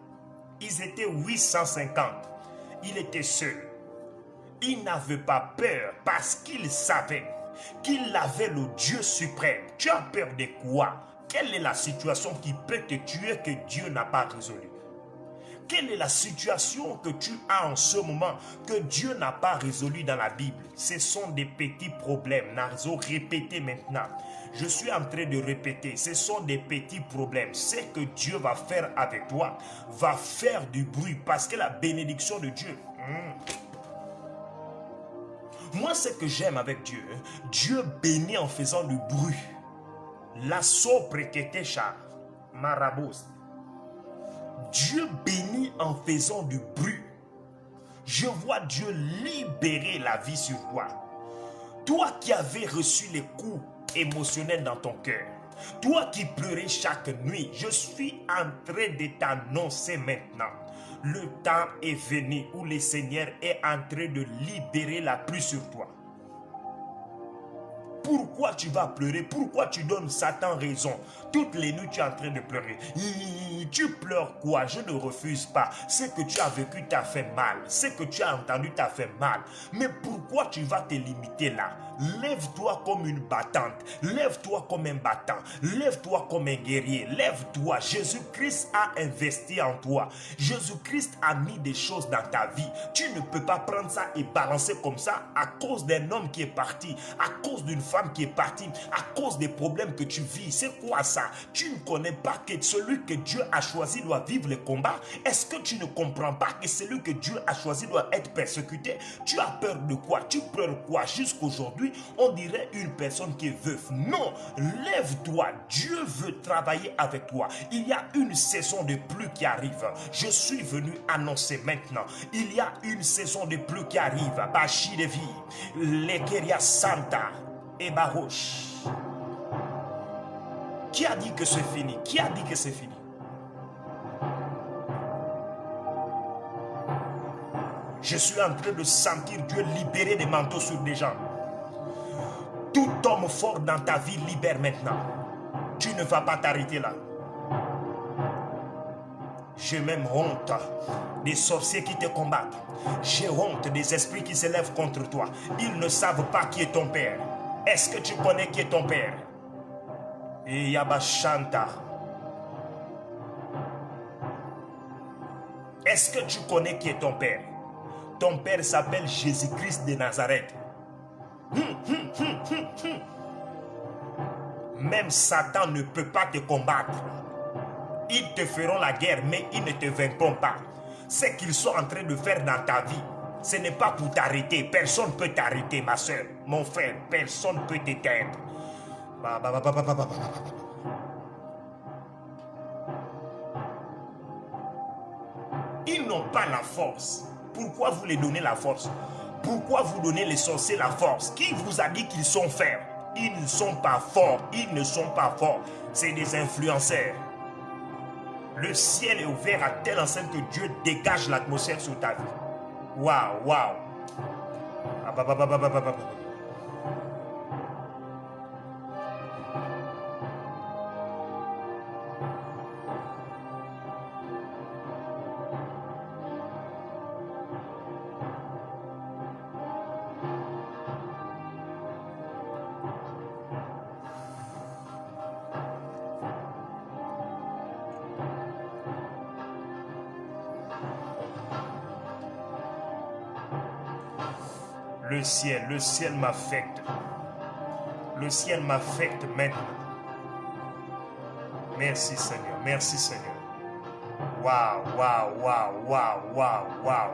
Ils étaient 850. Il était seul. Il n'avait pas peur parce qu'il savait qu'il avait le Dieu suprême. Tu as peur de quoi? Quelle est la situation qui peut te tuer que Dieu n'a pas résolue? Quelle est la situation que tu as en ce moment que Dieu n'a pas résolu dans la Bible? Ce sont des petits problèmes. Narzo, répétez maintenant. Je suis en train de répéter. Ce sont des petits problèmes. Ce que Dieu va faire avec toi va faire du bruit parce que la bénédiction de Dieu... Moi, ce que j'aime avec Dieu, Dieu bénit en faisant du bruit. La sopreketesha marabos. Dieu bénit en faisant du bruit. Je vois Dieu libérer la vie sur toi. Toi qui avais reçu les coups émotionnels dans ton cœur, toi qui pleurais chaque nuit, je suis en train de t'annoncer maintenant. Le temps est venu où le Seigneur est en train de libérer la pluie sur toi. Pourquoi tu vas pleurer? Pourquoi tu donnes Satan raison? Toutes les nuits, tu es en train de pleurer. Tu pleures quoi? Je ne refuse pas. Ce que tu as vécu t'a fait mal. Ce que tu as entendu t'a fait mal. Mais pourquoi tu vas te limiter là? Lève-toi comme une battante. Lève-toi comme un battant. Lève-toi comme un guerrier. Lève-toi. Jésus-Christ a investi en toi. Jésus-Christ a mis des choses dans ta vie. Tu ne peux pas prendre ça et balancer comme ça à cause d'un homme qui est parti, à cause d'une femme qui est partie, à cause des problèmes que tu vis. C'est quoi ça? Tu ne connais pas que celui que Dieu a choisi doit vivre le combat? Est-ce que tu ne comprends pas que celui que Dieu a choisi doit être persécuté? Tu as peur de quoi? Tu pleures quoi? Jusqu'aujourd'hui, on dirait une personne qui est veuve. Non, lève-toi. Dieu veut travailler avec toi. Il y a une saison de pluie qui arrive. Je suis venu annoncer maintenant. Il y a une saison de pluie qui arrive. Bachi de vie, Lekeria Santa et Baroche. Qui a dit que c'est fini? Qui a dit que c'est fini? Je suis en train de sentir Dieu libérer des manteaux sur des gens. Tout homme fort dans ta vie libère maintenant. Tu ne vas pas t'arrêter là. J'ai même honte des sorciers qui te combattent. J'ai honte des esprits qui se lèvent contre toi. Ils ne savent pas qui est ton père. Est-ce que tu connais qui est ton père? Et Yabashanta. Est-ce que tu connais qui est ton père? Ton père s'appelle Jésus-Christ de Nazareth. Même Satan ne peut pas te combattre. Ils te feront la guerre, mais ils ne te vaincront pas. Ce qu'ils sont en train de faire dans ta vie, ce n'est pas pour t'arrêter. Personne ne peut t'arrêter, ma soeur, mon frère. Personne ne peut t'éteindre. Ils n'ont pas la force. Pourquoi vous les donnez la force? Pourquoi vous donnez les sorciers la force? Qui vous a dit qu'ils sont forts? Ils ne sont pas forts. Ils ne sont pas forts. C'est des influenceurs. Le ciel est ouvert à telle enseigne que Dieu dégage l'atmosphère sur ta vie. Waouh, waouh. Le ciel m'affecte. Le ciel m'affecte maintenant. Merci Seigneur, merci Seigneur. Waouh, waouh, waouh, waouh, waouh, waouh.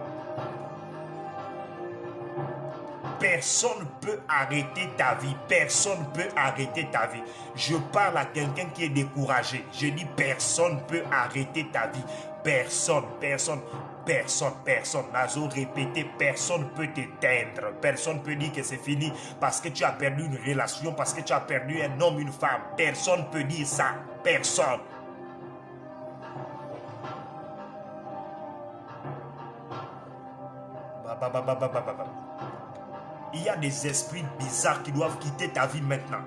Personne ne peut arrêter ta vie. Personne ne peut arrêter ta vie. Je parle à quelqu'un qui est découragé. Je dis personne ne peut arrêter ta vie. Personne, personne, personne, personne. Nazo répété, personne ne peut t'éteindre. Personne ne peut dire que c'est fini parce que tu as perdu une relation, parce que tu as perdu un homme, une femme. Personne ne peut dire ça. Personne. Il y a des esprits bizarres qui doivent quitter ta vie maintenant.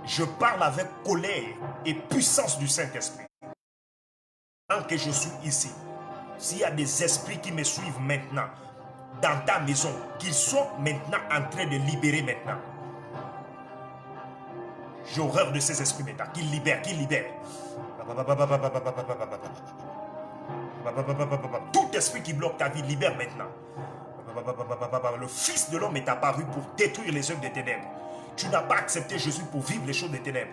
Je parle avec colère et puissance du Saint-Esprit. Tant que je suis ici, s'il y a des esprits qui me suivent maintenant, dans ta maison, qu'ils sont maintenant en train de libérer maintenant. J'ai horreur de ces esprits maintenant. Qu'ils libèrent, qu'ils libèrent. Tout esprit qui bloque ta vie, libère maintenant. Le Fils de l'homme est apparu pour détruire les œuvres des ténèbres. Tu n'as pas accepté Jésus pour vivre les choses des ténèbres.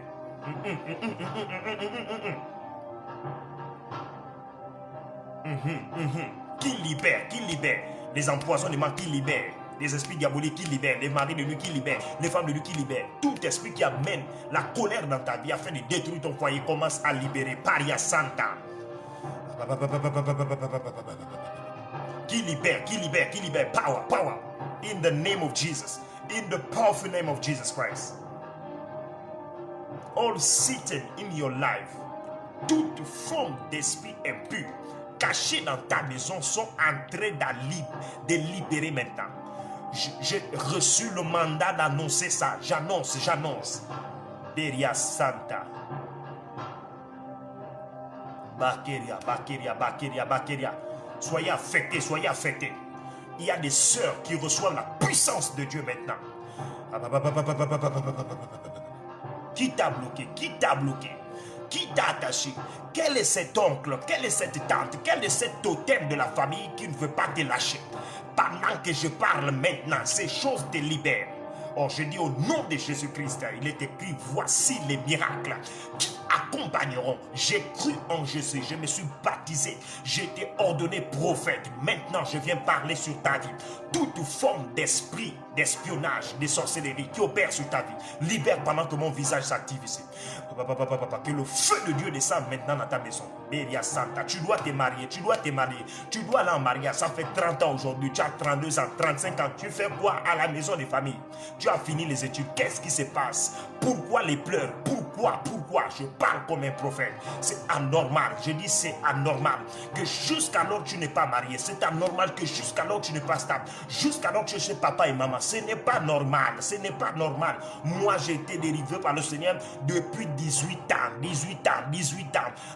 Qui libère, qui libère. Les empoisonnements qui libèrent. Les esprits diaboliques qui libèrent. Les maris de nuit qui libèrent. Les femmes de nuit qui libèrent. Tout esprit qui amène la colère dans ta vie afin de détruire ton foyer commence à libérer. Paria Santa. Qui libère, qui libère, qui libère. Power, power. In the name of Jesus. In the powerful name of Jesus Christ. All seated in your life. Toute forme d'esprit impur cachés dans ta maison sont en train de libérer maintenant. J'ai reçu le mandat d'annoncer ça. J'annonce, j'annonce. Beria Santa. Bakeria, Bakeria, Bakeria, Bakeria. Soyez affectés, soyez affectés. Il y a des sœurs qui reçoivent la puissance de Dieu maintenant. Qui t'a bloqué? Qui t'a bloqué? Qui t'a attaché? Quel est cet oncle? Quelle est cette tante? Quel est cet totem de la famille qui ne veut pas te lâcher? Pendant que je parle maintenant, ces choses te libèrent. Oh, je dis au nom de Jésus-Christ, il est écrit, voici les miracles qui accompagneront. J'ai cru en Jésus, je me suis baptisé, j'ai été ordonné prophète. Maintenant, je viens parler sur ta vie. Toute forme d'esprit, d'espionnage, de sorcellerie qui opère sur ta vie, libère pendant que mon visage s'active ici. Que le feu de Dieu descende maintenant dans ta maison. Beria Santa, tu dois te marier, tu dois te marier, tu dois aller en mariage. Ça fait 30 ans aujourd'hui, tu as 32 ans, 35 ans. Tu fais quoi à la maison des familles? Tu as fini les études, qu'est-ce qui se passe? Pourquoi les pleurs? Pourquoi? Je parle comme un prophète. C'est anormal, je dis c'est anormal que jusqu'alors tu n'es pas marié. C'est anormal que jusqu'alors tu n'es pas stable. Jusqu'alors tu es chez papa et maman. Ce n'est pas normal, ce n'est pas normal. Moi j'ai été dérivé par le Seigneur depuis 18 ans.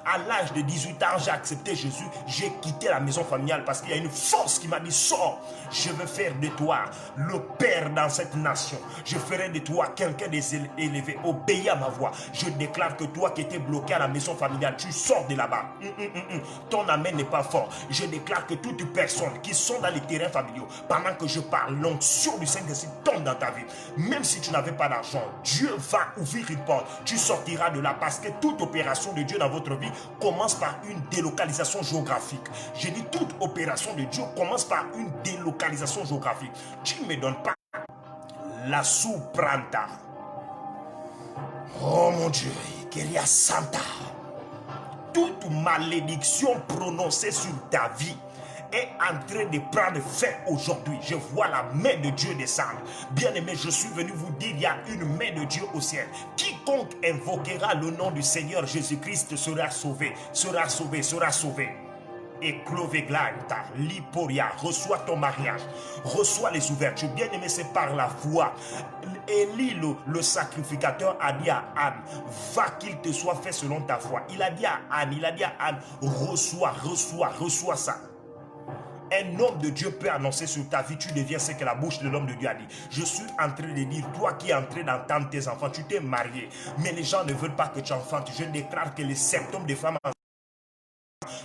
À l'âge de 18 ans, j'ai accepté Jésus. J'ai quitté la maison familiale parce qu'il y a une force qui m'a dit, sors. Je veux faire de toi le père dans cette nation. Je ferai de toi quelqu'un d'élevé. Obéis à ma voix. Je déclare que toi qui étais bloqué à la maison familiale, tu sors de là-bas. Ton amen n'est pas fort. Je déclare que toutes les personnes qui sont dans les terrains familiaux, pendant que je parle, l'onction du Saint-Esprit tombe dans ta vie. Même si tu n'avais pas d'argent, Dieu va ouvrir une porte. Tu sortiras de là parce que toute opération de Dieu dans votre vie commence par une délocalisation géographique. Je dis toute opération de Dieu commence par une délocalisation géographique. Tu ne me donnes pas la sous-pranta. Oh mon Dieu, Keria Santa. Toute malédiction prononcée sur ta vie est en train de prendre fin aujourd'hui. Je vois la main de Dieu descendre. Bien-aimé, je suis venu vous dire, il y a une main de Dieu au ciel. Quiconque invoquera le nom du Seigneur Jésus-Christ sera sauvé, sera sauvé, sera sauvé. Et Cloveglanta, Liporia, reçois ton mariage, reçois les ouvertures. Bien-aimé, c'est par la foi. Élie, le sacrificateur, a dit à Anne, va qu'il te soit fait selon ta foi. Il a dit à Anne, reçois ça. Un homme de Dieu peut annoncer sur ta vie, tu deviens ce que la bouche de l'homme de Dieu a dit. Je suis en train de dire, toi qui es en train d'entendre tes enfants, tu t'es marié, mais les gens ne veulent pas que tu enfantes. Je déclare que les symptômes des femmes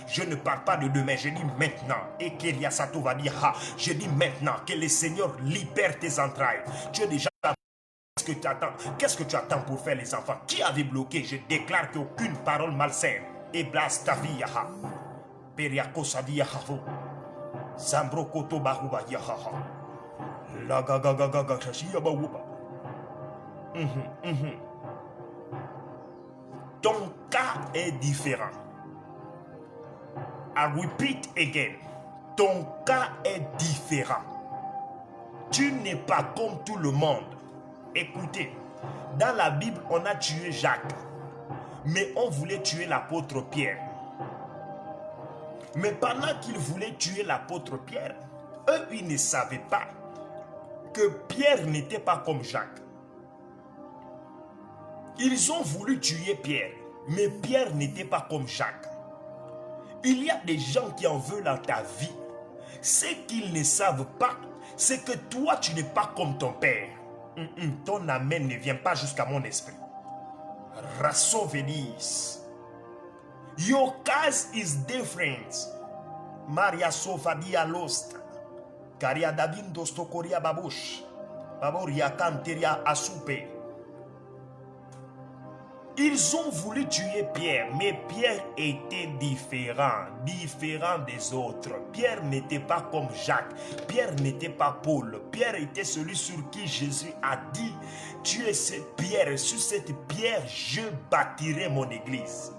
Je ne parle pas de demain, je dis maintenant. Et Keriasato va dire, je dis maintenant que le Seigneur libère tes entrailles. Tu es déjà... Qu'est-ce que tu attends? Qu'est-ce que tu attends pour faire les enfants? Qui avait bloqué? Je déclare qu'aucune parole malsaine et blase ta vie. Periako Sadia Havo. Zambro Koto Bahuba Yahaha. La gaga gaga gaga shia bahuba. Ton cas est différent. I repeat again. Ton cas est différent. Tu n'es pas comme tout le monde. Écoutez, dans la Bible, on a tué Jacques. Mais on voulait tuer l'apôtre Pierre. Mais pendant qu'ils voulaient tuer l'apôtre Pierre, eux, ils ne savaient pas que Pierre n'était pas comme Jacques. Ils ont voulu tuer Pierre, mais Pierre n'était pas comme Jacques. Il y a des gens qui en veulent dans ta vie. Ce qu'ils ne savent pas, c'est que toi, tu n'es pas comme ton père. Ton amen ne vient pas jusqu'à mon esprit. Rasso Vélis. Your case is different. Maria Sofadia Lost. Karia Davindo Stokoria Babush. Baboria Kanteria Asupe. Ils ont voulu tuer Pierre, mais Pierre était différent des autres. Pierre n'était pas comme Jacques, Pierre n'était pas Paul. Pierre était celui sur qui Jésus a dit, tu es cette pierre, sur cette pierre je bâtirai mon église.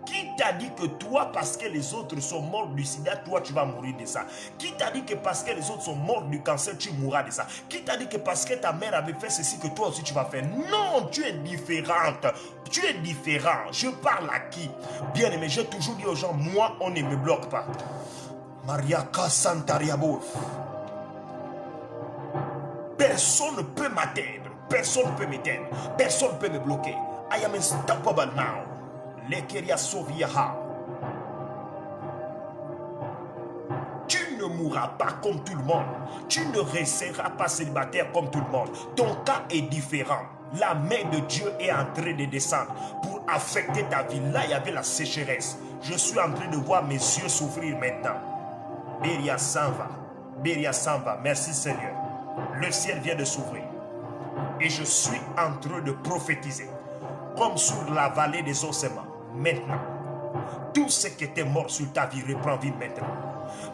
Qui t'a dit que toi, parce que les autres sont morts du sida, toi tu vas mourir de ça? Qui t'a dit que parce que les autres sont morts du cancer, tu mourras de ça? Qui t'a dit que parce que ta mère avait fait ceci, que toi aussi tu vas faire? Non, tu es différente. Tu es différent. Je parle à qui? Bien aimé, j'ai toujours dit aux gens, moi, on ne me bloque pas. Mariaka Santariabo. Personne ne peut m'atteindre. Personne ne peut m'éteindre. Personne ne peut me bloquer. I am unstoppable now. Lekeria Soviaha. Tu ne mourras pas comme tout le monde. Tu ne resteras pas célibataire comme tout le monde. Ton cas est différent. La main de Dieu est en train de descendre pour affecter ta vie. Là, il y avait la sécheresse. Je suis en train de voir mes yeux s'ouvrir maintenant. Beria Sanva. Beria Sanva. Merci Seigneur. Le ciel vient de s'ouvrir. Et je suis en train de prophétiser. Comme sur la vallée des ossements. Maintenant, tout ce qui était mort sur ta vie reprend vie maintenant.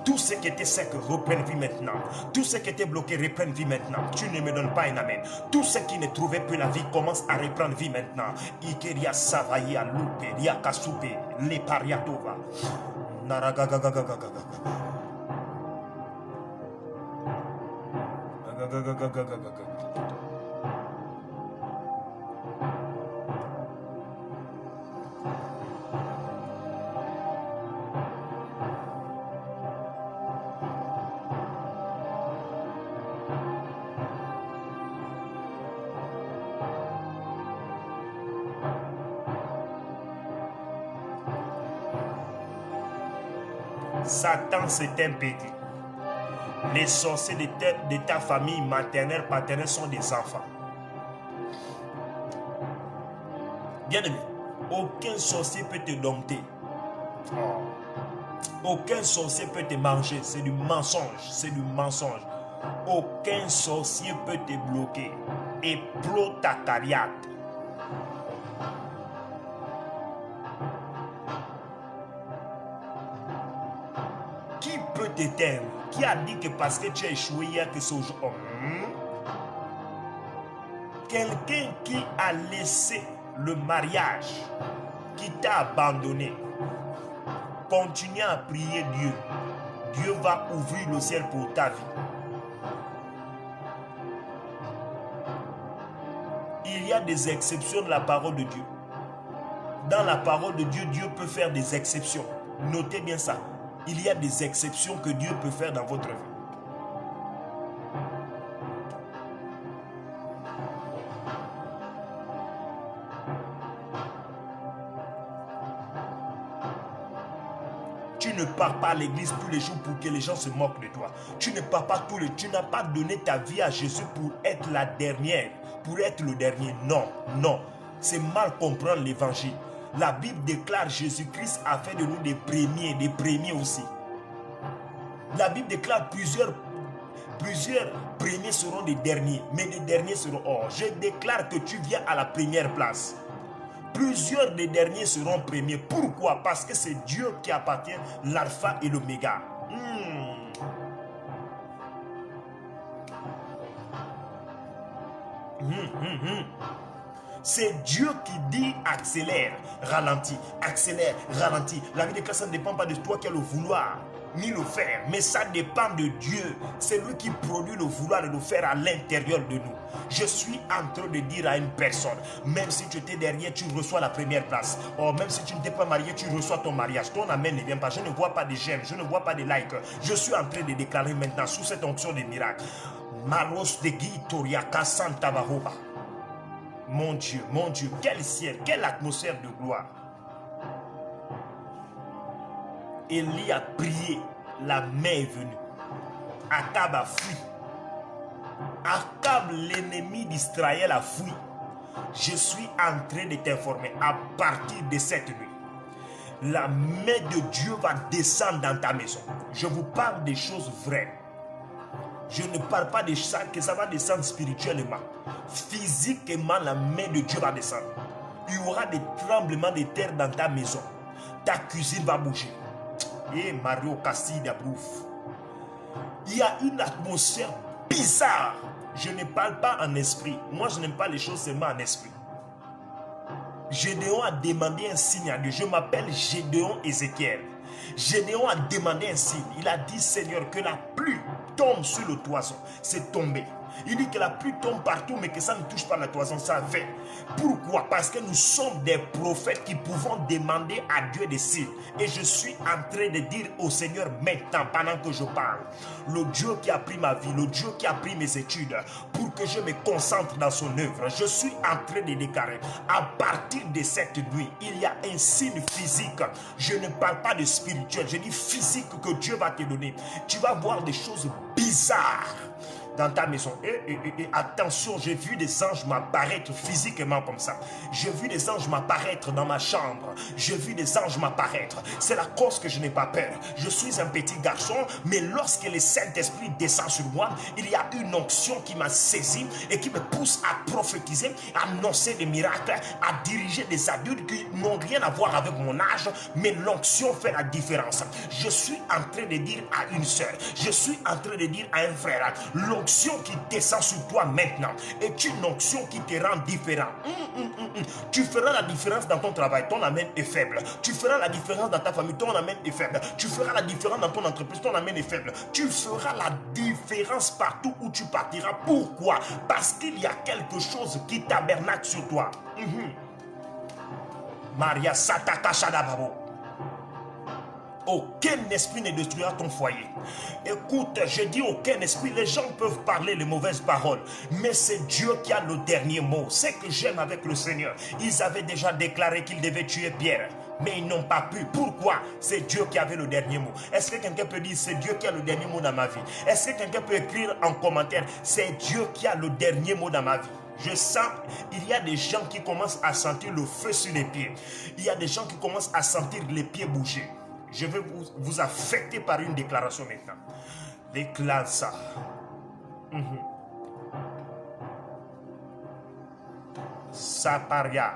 Tout ce qui était sec reprend vie maintenant. Tout ce qui était bloqué reprend vie maintenant. Tu ne me donnes pas un amen. Tout ce qui ne trouvait plus la vie commence à reprendre vie maintenant. Ikeria Savaye à Loupe, Riakasupe, Les Pariatova. Naragagagagagagaga. Satan c'est un petit. Les sorciers de ta famille maternelle, paternelle sont des enfants. Bien aimé, aucun sorcier peut te dompter. Aucun sorcier peut te manger. C'est du mensonge. C'est du mensonge. Aucun sorcier peut te bloquer. Et protatariat. Qui peut t'éteindre? Qui a dit que parce que tu as échoué hier que c'est aujourd'hui? Quelqu'un qui a laissé le mariage, qui t'a abandonné, continue à prier Dieu. Dieu va ouvrir le ciel pour ta vie. Il y a des exceptions de la parole de Dieu. Dans la parole de Dieu, Dieu peut faire des exceptions. Notez bien ça. Il y a des exceptions que Dieu peut faire dans votre vie. Tu ne pars pas à l'église tous les jours pour que les gens se moquent de toi. Tu ne pars pas tous les jours. Tu n'as pas donné ta vie à Jésus pour être la dernière, pour être le dernier. Non, non. C'est mal comprendre l'évangile. La Bible déclare Jésus-Christ a fait de nous des premiers aussi. La Bible déclare plusieurs premiers seront des derniers, mais les derniers seront hors. Je déclare que tu viens à la première place. Plusieurs des derniers seront premiers. Pourquoi? Parce que c'est Dieu qui appartient, l'alpha et l'oméga. C'est Dieu qui dit accélère, ralentit, accélère, ralentit. La vie de Christ, ça ne dépend pas de toi qui as le vouloir, ni le faire, mais ça dépend de Dieu. C'est lui qui produit le vouloir et le faire à l'intérieur de nous. Je suis en train de dire à une personne, même si tu étais derrière, tu reçois la première place. Or, même si tu ne t'es pas marié, tu reçois ton mariage. Ton amen ne vient pas. Je ne vois pas de j'aime, je ne vois pas de like. Je suis en train de déclarer maintenant sous cette onction des miracles. Maros de Guitoria Santa Baroba. Mon Dieu, quel ciel, quelle atmosphère de gloire. Élie a prié, la main est venue. Akab a fui. Akab, l'ennemi d'Israël, a fui. Je suis en train de t'informer, à partir de cette nuit, la main de Dieu va descendre dans ta maison. Je vous parle des choses vraies. Je ne parle pas de ça, que ça va descendre spirituellement. Physiquement, la main de Dieu va descendre. Il y aura des tremblements de terre dans ta maison. Ta cuisine va bouger. Et Mario Cassida Brouf. Il y a une atmosphère bizarre. Je ne parle pas en esprit. Moi, je n'aime pas les choses seulement en esprit. Gédéon a demandé un signe à Dieu. Je m'appelle Gédéon Ézéchiel. Gédéon a demandé un signe. Il a dit, Seigneur, que la pluie tombe sur le toison. C'est tombé. Il dit que la pluie tombe partout, mais que ça ne touche pas la toison, ça fait. Pourquoi? Parce que nous sommes des prophètes qui pouvons demander à Dieu des signes. Et je suis en train de dire au Seigneur maintenant, pendant que je parle, le Dieu qui a pris ma vie, le Dieu qui a pris mes études, pour que je me concentre dans son œuvre, je suis en train de déclarer, à partir de cette nuit, il y a un signe physique. Je ne parle pas de spirituel, je dis physique que Dieu va te donner. Tu vas voir des choses bizarres dans ta maison. Et attention, j'ai vu des anges m'apparaître physiquement comme ça. J'ai vu des anges m'apparaître dans ma chambre. J'ai vu des anges m'apparaître. C'est la cause que je n'ai pas peur. Je suis un petit garçon, mais lorsque le Saint-Esprit descend sur moi, il y a une onction qui m'a saisi et qui me pousse à prophétiser, à annoncer des miracles, à diriger des adultes qui n'ont rien à voir avec mon âge, mais l'onction fait la différence. Je suis en train de dire à une sœur, je suis en train de dire à un frère, l'onction qui descend sur toi maintenant est une onction qui te rend différent. Tu feras la différence dans ton travail, ton amen est faible. Tu feras la différence dans ta famille, ton amen est faible. Tu feras la différence dans ton entreprise, ton amen est faible. Tu feras la différence partout où tu partiras. Pourquoi? Parce qu'il y a quelque chose qui tabernacle sur toi. Maria Sataka Shadababo. Aucun esprit ne détruira ton foyer. Écoute, je dis aucun esprit. Les gens peuvent parler les mauvaises paroles, mais c'est Dieu qui a le dernier mot. C'est que j'aime avec le Seigneur. Ils avaient déjà déclaré qu'ils devaient tuer Pierre, mais ils n'ont pas pu. Pourquoi? C'est Dieu qui avait le dernier mot. Est-ce que quelqu'un peut dire c'est Dieu qui a le dernier mot dans ma vie? Est-ce que quelqu'un peut écrire en commentaire c'est Dieu qui a le dernier mot dans ma vie? Je sens, il y a des gens qui commencent à sentir le feu sur les pieds. Il y a des gens qui commencent à sentir les pieds bouger. Je vais vous affecter par une déclaration maintenant. Déclare ça. Saparia.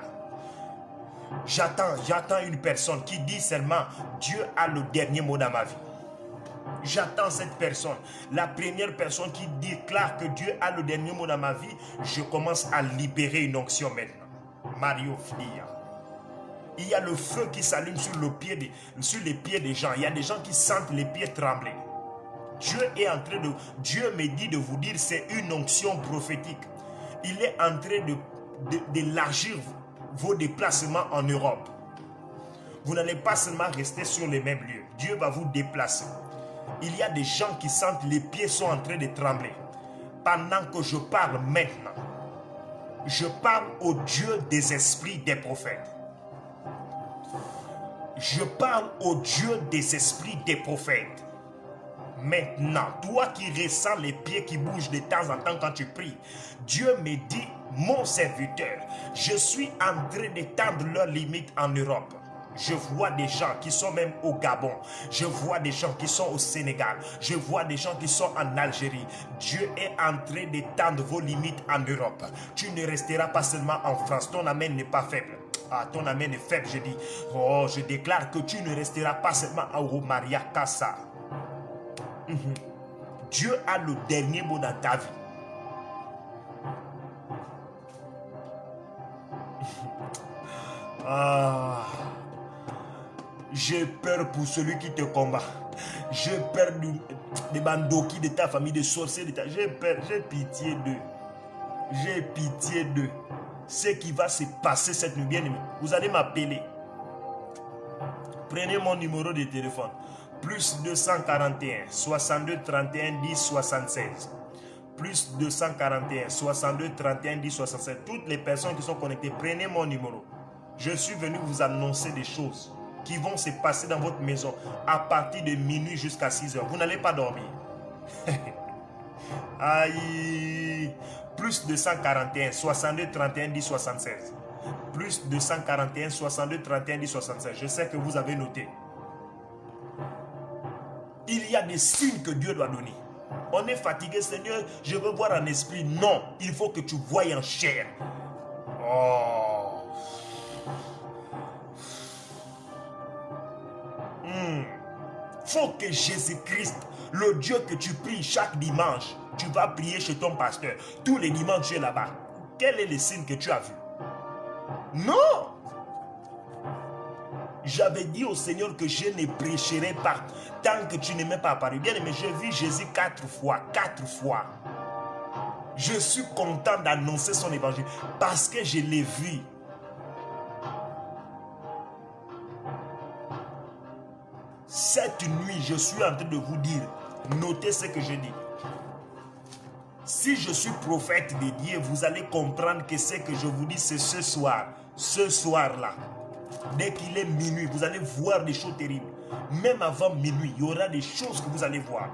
J'attends une personne qui dit seulement Dieu a le dernier mot dans ma vie. J'attends cette personne. La première personne qui déclare que Dieu a le dernier mot dans ma vie, je commence à libérer une onction maintenant. Mario Flia. Il y a le feu qui s'allume sur les pieds des gens. Il y a des gens qui sentent les pieds trembler. Dieu me dit de vous dire c'est une onction prophétique. Il est en train d'élargir vos déplacements en Europe. Vous n'allez pas seulement rester sur les mêmes lieux. Dieu va vous déplacer. Il y a des gens qui sentent les pieds sont en train de trembler. Pendant que je parle maintenant, je parle au Dieu des esprits des prophètes. Je parle au Dieu des esprits des prophètes. Maintenant, toi qui ressens les pieds qui bougent de temps en temps quand tu pries, Dieu me dit, mon serviteur, je suis en train d'étendre leurs limites en Europe. Je vois des gens qui sont même au Gabon. Je vois des gens qui sont au Sénégal. Je vois des gens qui sont en Algérie. Dieu est en train d'étendre vos limites en Europe. Tu ne resteras pas seulement en France. Ton amen n'est pas faible. Ah, ton amen est faible, je dis. Oh, je déclare que tu ne resteras pas seulement à Maria Kassa. Dieu a le dernier mot dans ta vie. Ah, j'ai peur pour celui qui te combat. J'ai peur des bandoki de ta famille, des sorciers de ta... J'ai peur, j'ai pitié d'eux. J'ai pitié d'eux. Ce qui va se passer cette nuit, bien aimé, vous allez m'appeler. Prenez mon numéro de téléphone. Plus 241 62 31 10 76. Plus 241 62 31 10 76. Toutes les personnes qui sont connectées, prenez mon numéro. Je suis venu vous annoncer des choses qui vont se passer dans votre maison à partir de minuit jusqu'à 6 heures. Vous n'allez pas dormir. Aïe. Plus 241 62 31 10 76. Plus 241 62 31 10 76. Je sais que vous avez noté. Il y a des signes que Dieu doit donner. On est fatigué, Seigneur, je veux voir en esprit. Non, il faut que tu voies en chair. Oh. Faut que Jésus-Christ, le Dieu que tu pries chaque dimanche, tu vas prier chez ton pasteur. Tous les dimanches, tu es là-bas. Quel est le signe que tu as vu? Non! J'avais dit au Seigneur que je ne prêcherai pas tant que tu ne m'es pas apparu. Bien aimé, j'ai vu Jésus 4 fois. 4 fois. Je suis content d'annoncer son évangile parce que je l'ai vu. Cette nuit, je suis en train de vous dire, notez ce que je dis. Si je suis prophète de Dieu, vous allez comprendre que ce que je vous dis, c'est ce soir. Ce soir-là. Dès qu'il est minuit, vous allez voir des choses terribles. Même avant minuit, il y aura des choses que vous allez voir.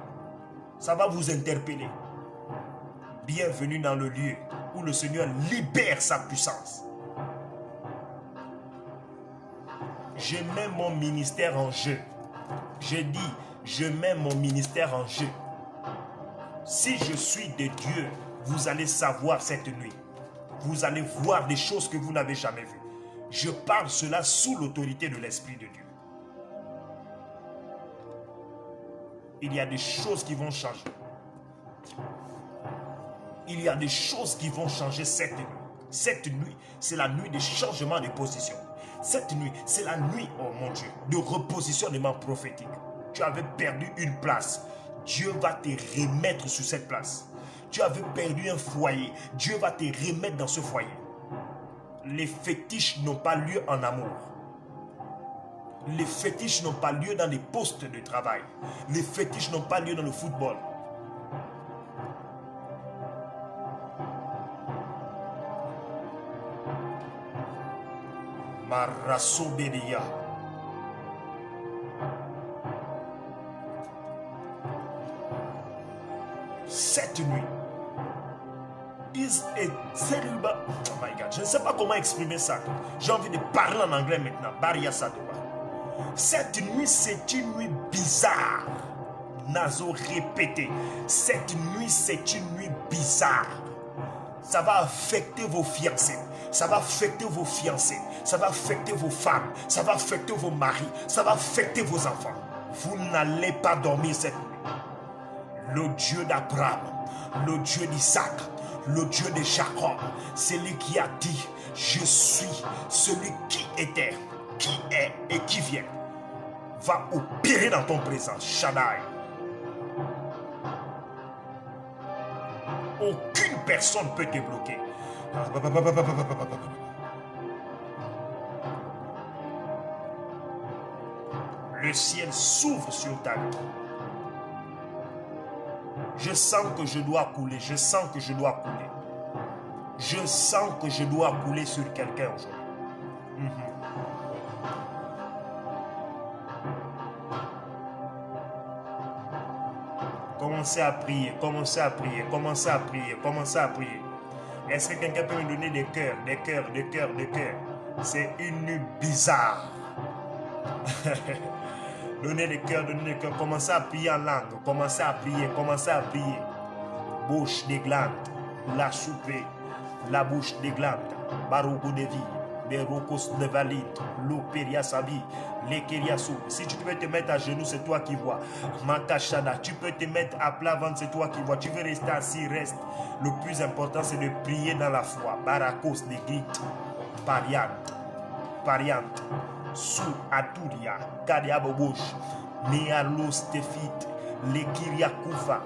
Ça va vous interpeller. Bienvenue dans le lieu où le Seigneur libère sa puissance. Je mets mon ministère en jeu. Je dis, je mets mon ministère en jeu. Si je suis de Dieu, vous allez savoir cette nuit. Vous allez voir des choses que vous n'avez jamais vues. Je parle cela sous l'autorité de l'Esprit de Dieu. Il y a des choses qui vont changer. Il y a des choses qui vont changer cette nuit. Cette nuit, c'est la nuit de changement de position. Cette nuit, c'est la nuit, oh mon Dieu, de repositionnement prophétique. Tu avais perdu une place. Dieu va te remettre sur cette place. Tu avais perdu un foyer. Dieu va te remettre dans ce foyer. Les fétiches n'ont pas lieu en amour. Les fétiches n'ont pas lieu dans les postes de travail. Les fétiches n'ont pas lieu dans le football. Marasoberia. Cette nuit, oh my God, je ne sais pas comment exprimer ça. J'ai envie de parler en anglais maintenant. Cette nuit, c'est une nuit bizarre. Nazo répété. Cette nuit, c'est une nuit bizarre. Ça va affecter vos fiancés. Ça va affecter vos fiancés. Ça va affecter vos femmes. Ça va affecter vos maris. Ça va affecter vos enfants. Vous n'allez pas dormir cette nuit. Le Dieu d'Abraham, le Dieu d'Isaac, le Dieu de Jacob, c'est lui qui a dit, je suis celui qui était, qui est et qui vient, va opérer dans ton présent. Shaddai. Aucune personne ne peut te bloquer. Le ciel s'ouvre sur ta vie. Je sens que je dois couler. Je sens que je dois couler. Je sens que je dois couler sur quelqu'un aujourd'hui. Commencez à prier, commencez à prier, commencez à prier, commencez à prier. Est-ce que quelqu'un peut me donner des cœurs, des cœurs, des cœurs, des cœurs? C'est une nuit bizarre. Donnez des cœurs, donnez des cœurs. Commencez à prier en langue. Commencez à prier, commencez à prier. Bouche des glandes, la soupe, la bouche des glandes, barogo de vie, des rocos de valide, l'opéria savi, l'ékériasou. Si tu peux te mettre à genoux, c'est toi qui vois. Makashada, tu peux te mettre à plat ventre, c'est toi qui vois. Tu veux rester assis, reste. Le plus important, c'est de prier dans la foi. Barakos de grit, pariante, pariante, sous aturia, kadiabobouche, nealos tefit, lekiria kufa.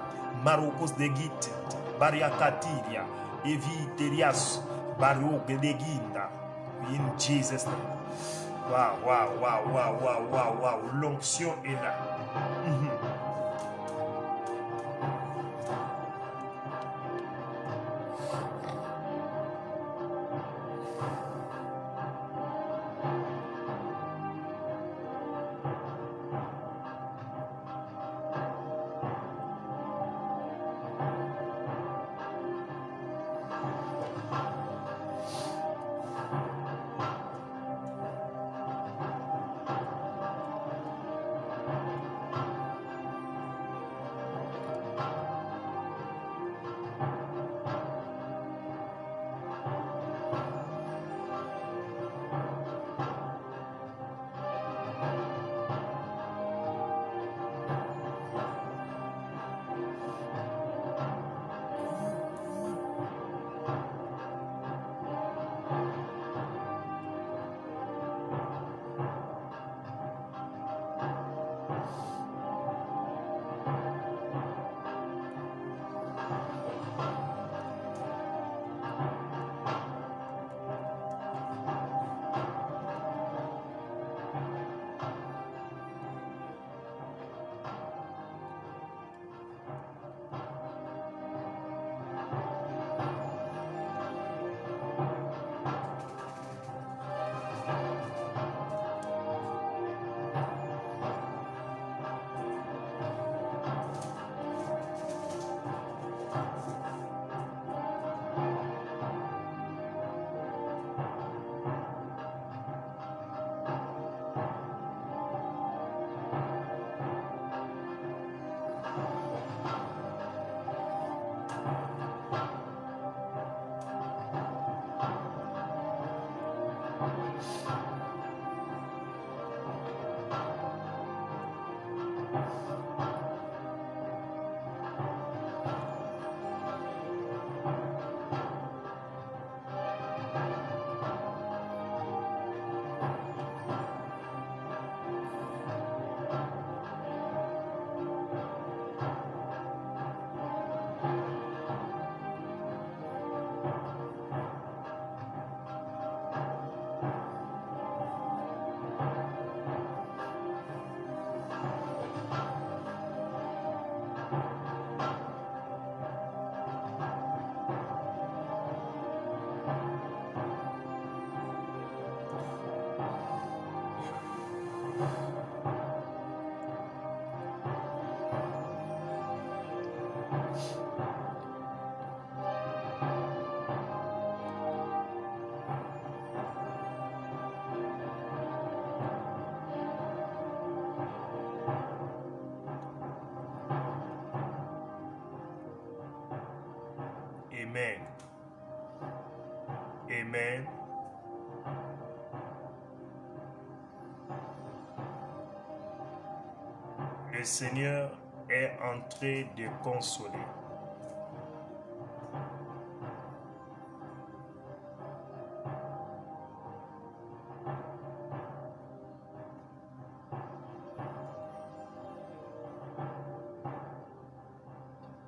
Marocos de Git, Bariakatiria, Eviterias, Baroque de Guinda. In Jesus' name. Wow, wow, wow, wow, wow, wow, wow. L'onction est là. Amen. Amen. Le Seigneur est en train de consoler.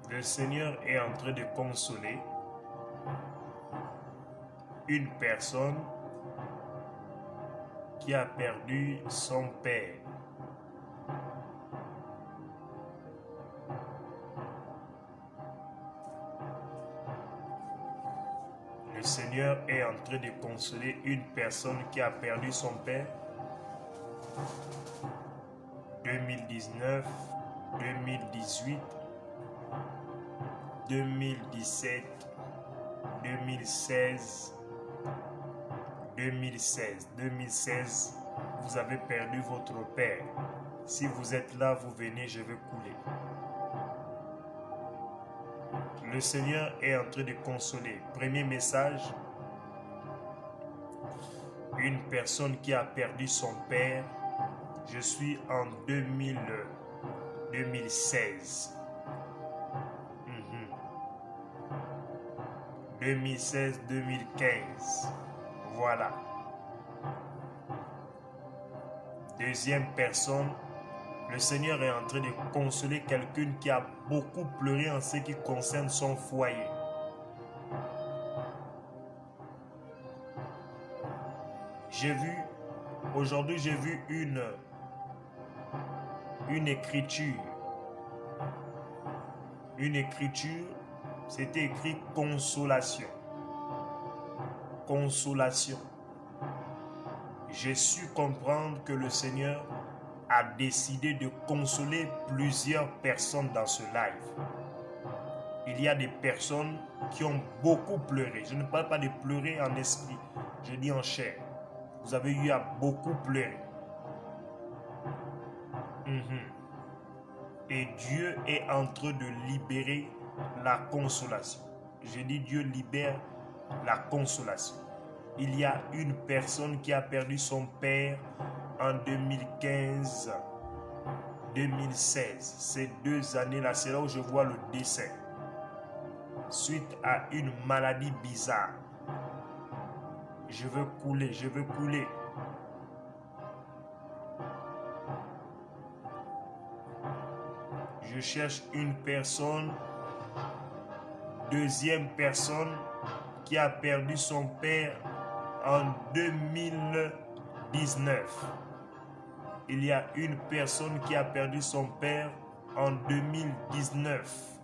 Le Seigneur est en train de consoler une personne qui a perdu son père. Le Seigneur est en train de consoler une personne qui a perdu son père. 2019, 2018, 2017, 2016, 2016, vous avez perdu votre père. Si vous êtes là, vous venez, je vais couler. Le Seigneur est en train de consoler. Premier message, une personne qui a perdu son père. Je suis en 2016. 2016-2015. Voilà. Deuxième personne, le Seigneur est en train de consoler quelqu'un qui a beaucoup pleuré en ce qui concerne son foyer. Aujourd'hui j'ai vu une écriture. Une écriture, c'était écrit consolation. Consolation. J'ai su comprendre que le Seigneur a décidé de consoler plusieurs personnes dans ce live. Il y a des personnes qui ont beaucoup pleuré. Je ne parle pas de pleurer en esprit, je dis en chair. Vous avez eu à beaucoup pleurer. Et Dieu est en train de libérer la consolation. Je dis Dieu libère la consolation. Il y a une personne qui a perdu son père en 2015, 2016. Ces 2 années-là, c'est là où je vois le décès. Suite à une maladie bizarre. Je veux couler, je veux couler. Je cherche une personne, deuxième personne qui a perdu son père en 2019. Il y a une personne qui a perdu son père en 2019.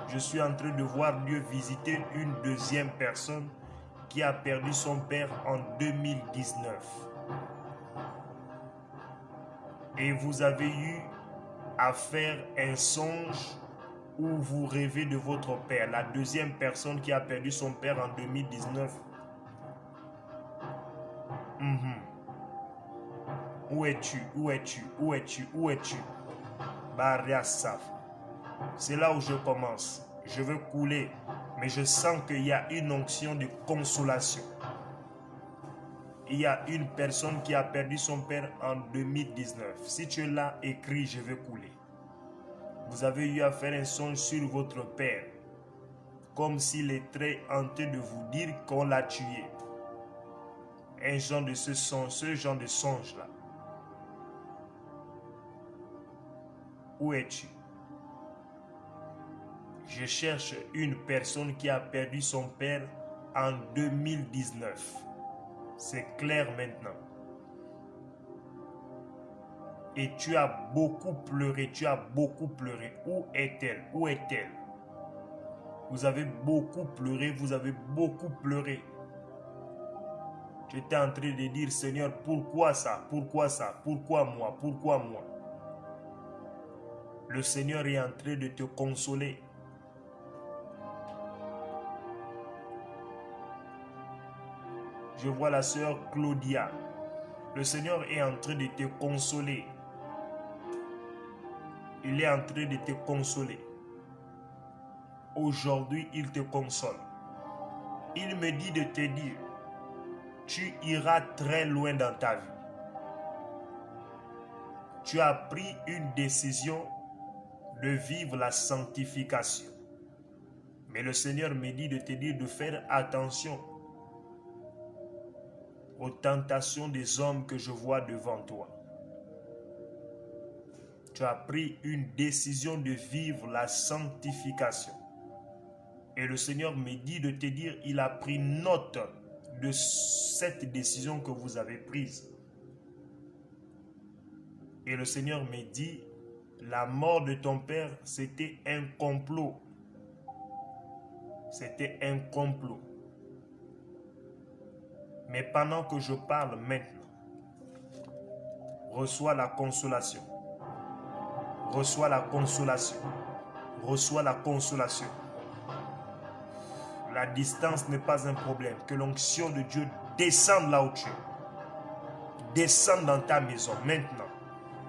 Je suis en train de voir Dieu visiter une deuxième personne qui a perdu son père en 2019. Et vous avez eu à faire un songe où vous rêvez de votre père. La deuxième personne qui a perdu son père en 2019. Où es-tu? Où es-tu? Où es-tu? Où es-tu? Bariasaf. C'est là où je commence. Je veux couler, mais je sens qu'il y a une onction de consolation. Il y a une personne qui a perdu son père en 2019. Si tu es là, écris, je vais couler. Vous avez eu à faire un songe sur votre père, comme s'il était en train de vous dire qu'on l'a tué. Un genre de ce genre de songe-là. Où es-tu? Je cherche une personne qui a perdu son père en 2019. C'est clair maintenant. Et tu as beaucoup pleuré, tu as beaucoup pleuré. Où est-elle? Où est-elle? Vous avez beaucoup pleuré, vous avez beaucoup pleuré. J'étais en train de dire, Seigneur, pourquoi ça? Pourquoi ça? Pourquoi moi? Pourquoi moi? Le Seigneur est en train de te consoler. Je vois la sœur Claudia. Le Seigneur est en train de te consoler. Il est en train de te consoler. Aujourd'hui, il te console. Il me dit de te dire, tu iras très loin dans ta vie. Tu as pris une décision de vivre la sanctification. Mais le Seigneur me dit de te dire de faire attention aux tentations des hommes que je vois devant toi. Tu as pris une décision de vivre la sanctification. Et le Seigneur me dit de te dire, il a pris note de cette décision que vous avez prise. Et le Seigneur me dit, la mort de ton père, c'était un complot. C'était un complot. Mais pendant que je parle maintenant, reçois la consolation. Reçois la consolation. Reçois la consolation. La distance n'est pas un problème. Que l'onction de Dieu descende là où tu es. Descende dans ta maison maintenant.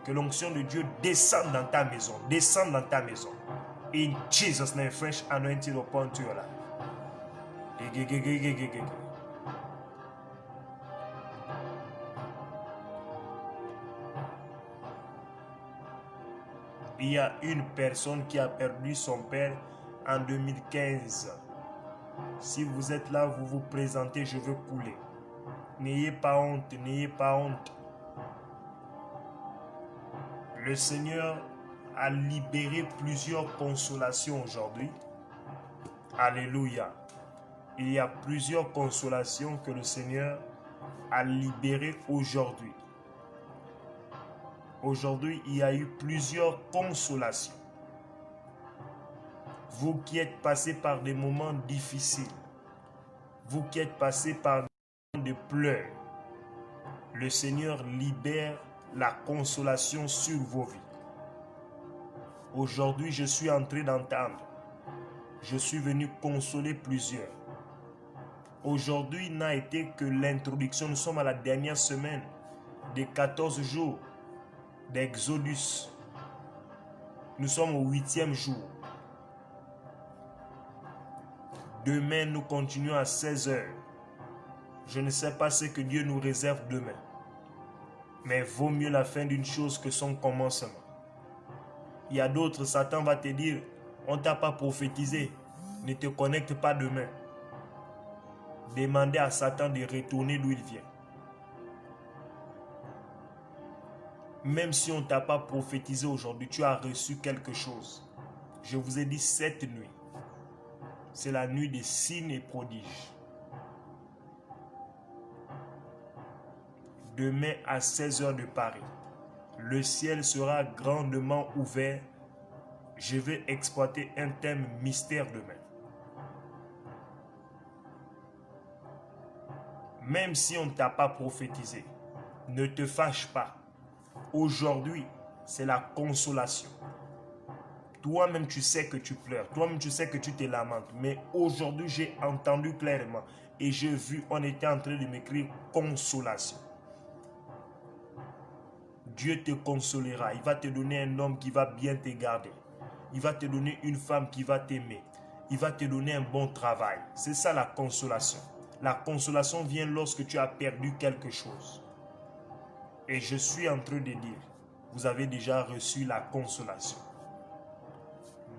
Que l'onction de Dieu descende dans ta maison. Descende dans ta maison. In Jesus' name, fresh anointing upon your life. Il y a une personne qui a perdu son père en 2015. Si vous êtes là, vous vous présentez, je veux couler. N'ayez pas honte, n'ayez pas honte. Le Seigneur a libéré plusieurs consolations aujourd'hui. Alléluia. Il y a plusieurs consolations que le Seigneur a libérées aujourd'hui. Aujourd'hui, il y a eu plusieurs consolations. Vous qui êtes passés par des moments difficiles, vous qui êtes passés par des moments de pleurs, le Seigneur libère la consolation sur vos vies. Aujourd'hui, je suis en train d'entendre. Je suis venu consoler plusieurs. Aujourd'hui n'a été que l'introduction. Nous sommes à la dernière semaine des 14 jours d'Exodus. Nous sommes au 8e jour. Demain, nous continuons à 16 h. Je ne sais pas ce que Dieu nous réserve demain. Mais vaut mieux la fin d'une chose que son commencement. Il y a d'autres, Satan va te dire, on ne t'a pas prophétisé. Ne te connecte pas demain. Demandez à Satan de retourner d'où il vient. Même si on ne t'a pas prophétisé aujourd'hui, tu as reçu quelque chose. Je vous ai dit cette nuit. C'est la nuit des signes et prodiges. Demain à 16 h de Paris, le ciel sera grandement ouvert. Je vais exploiter un thème mystère demain. Même si on ne t'a pas prophétisé, ne te fâche pas. Aujourd'hui, c'est la consolation. Toi-même, tu sais que tu pleures. Toi-même, tu sais que tu te lamentes. Mais aujourd'hui, j'ai entendu clairement. Et j'ai vu, on était en train de m'écrire consolation. Dieu te consolera. Il va te donner un homme qui va bien te garder. Il va te donner une femme qui va t'aimer. Il va te donner un bon travail. C'est ça la consolation. La consolation vient lorsque tu as perdu quelque chose. Et je suis en train de dire, vous avez déjà reçu la consolation.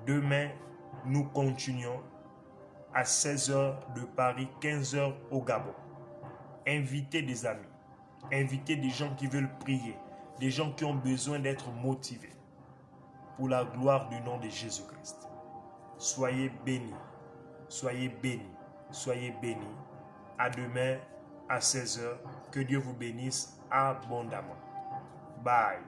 Demain, nous continuons à 16 h de Paris, 15 h au Gabon. Invitez des amis. Invitez des gens qui veulent prier. Des gens qui ont besoin d'être motivés. Pour la gloire du nom de Jésus-Christ. Soyez bénis. Soyez bénis. Soyez bénis. À demain à 16 h. Que Dieu vous bénisse abondamment. Bye.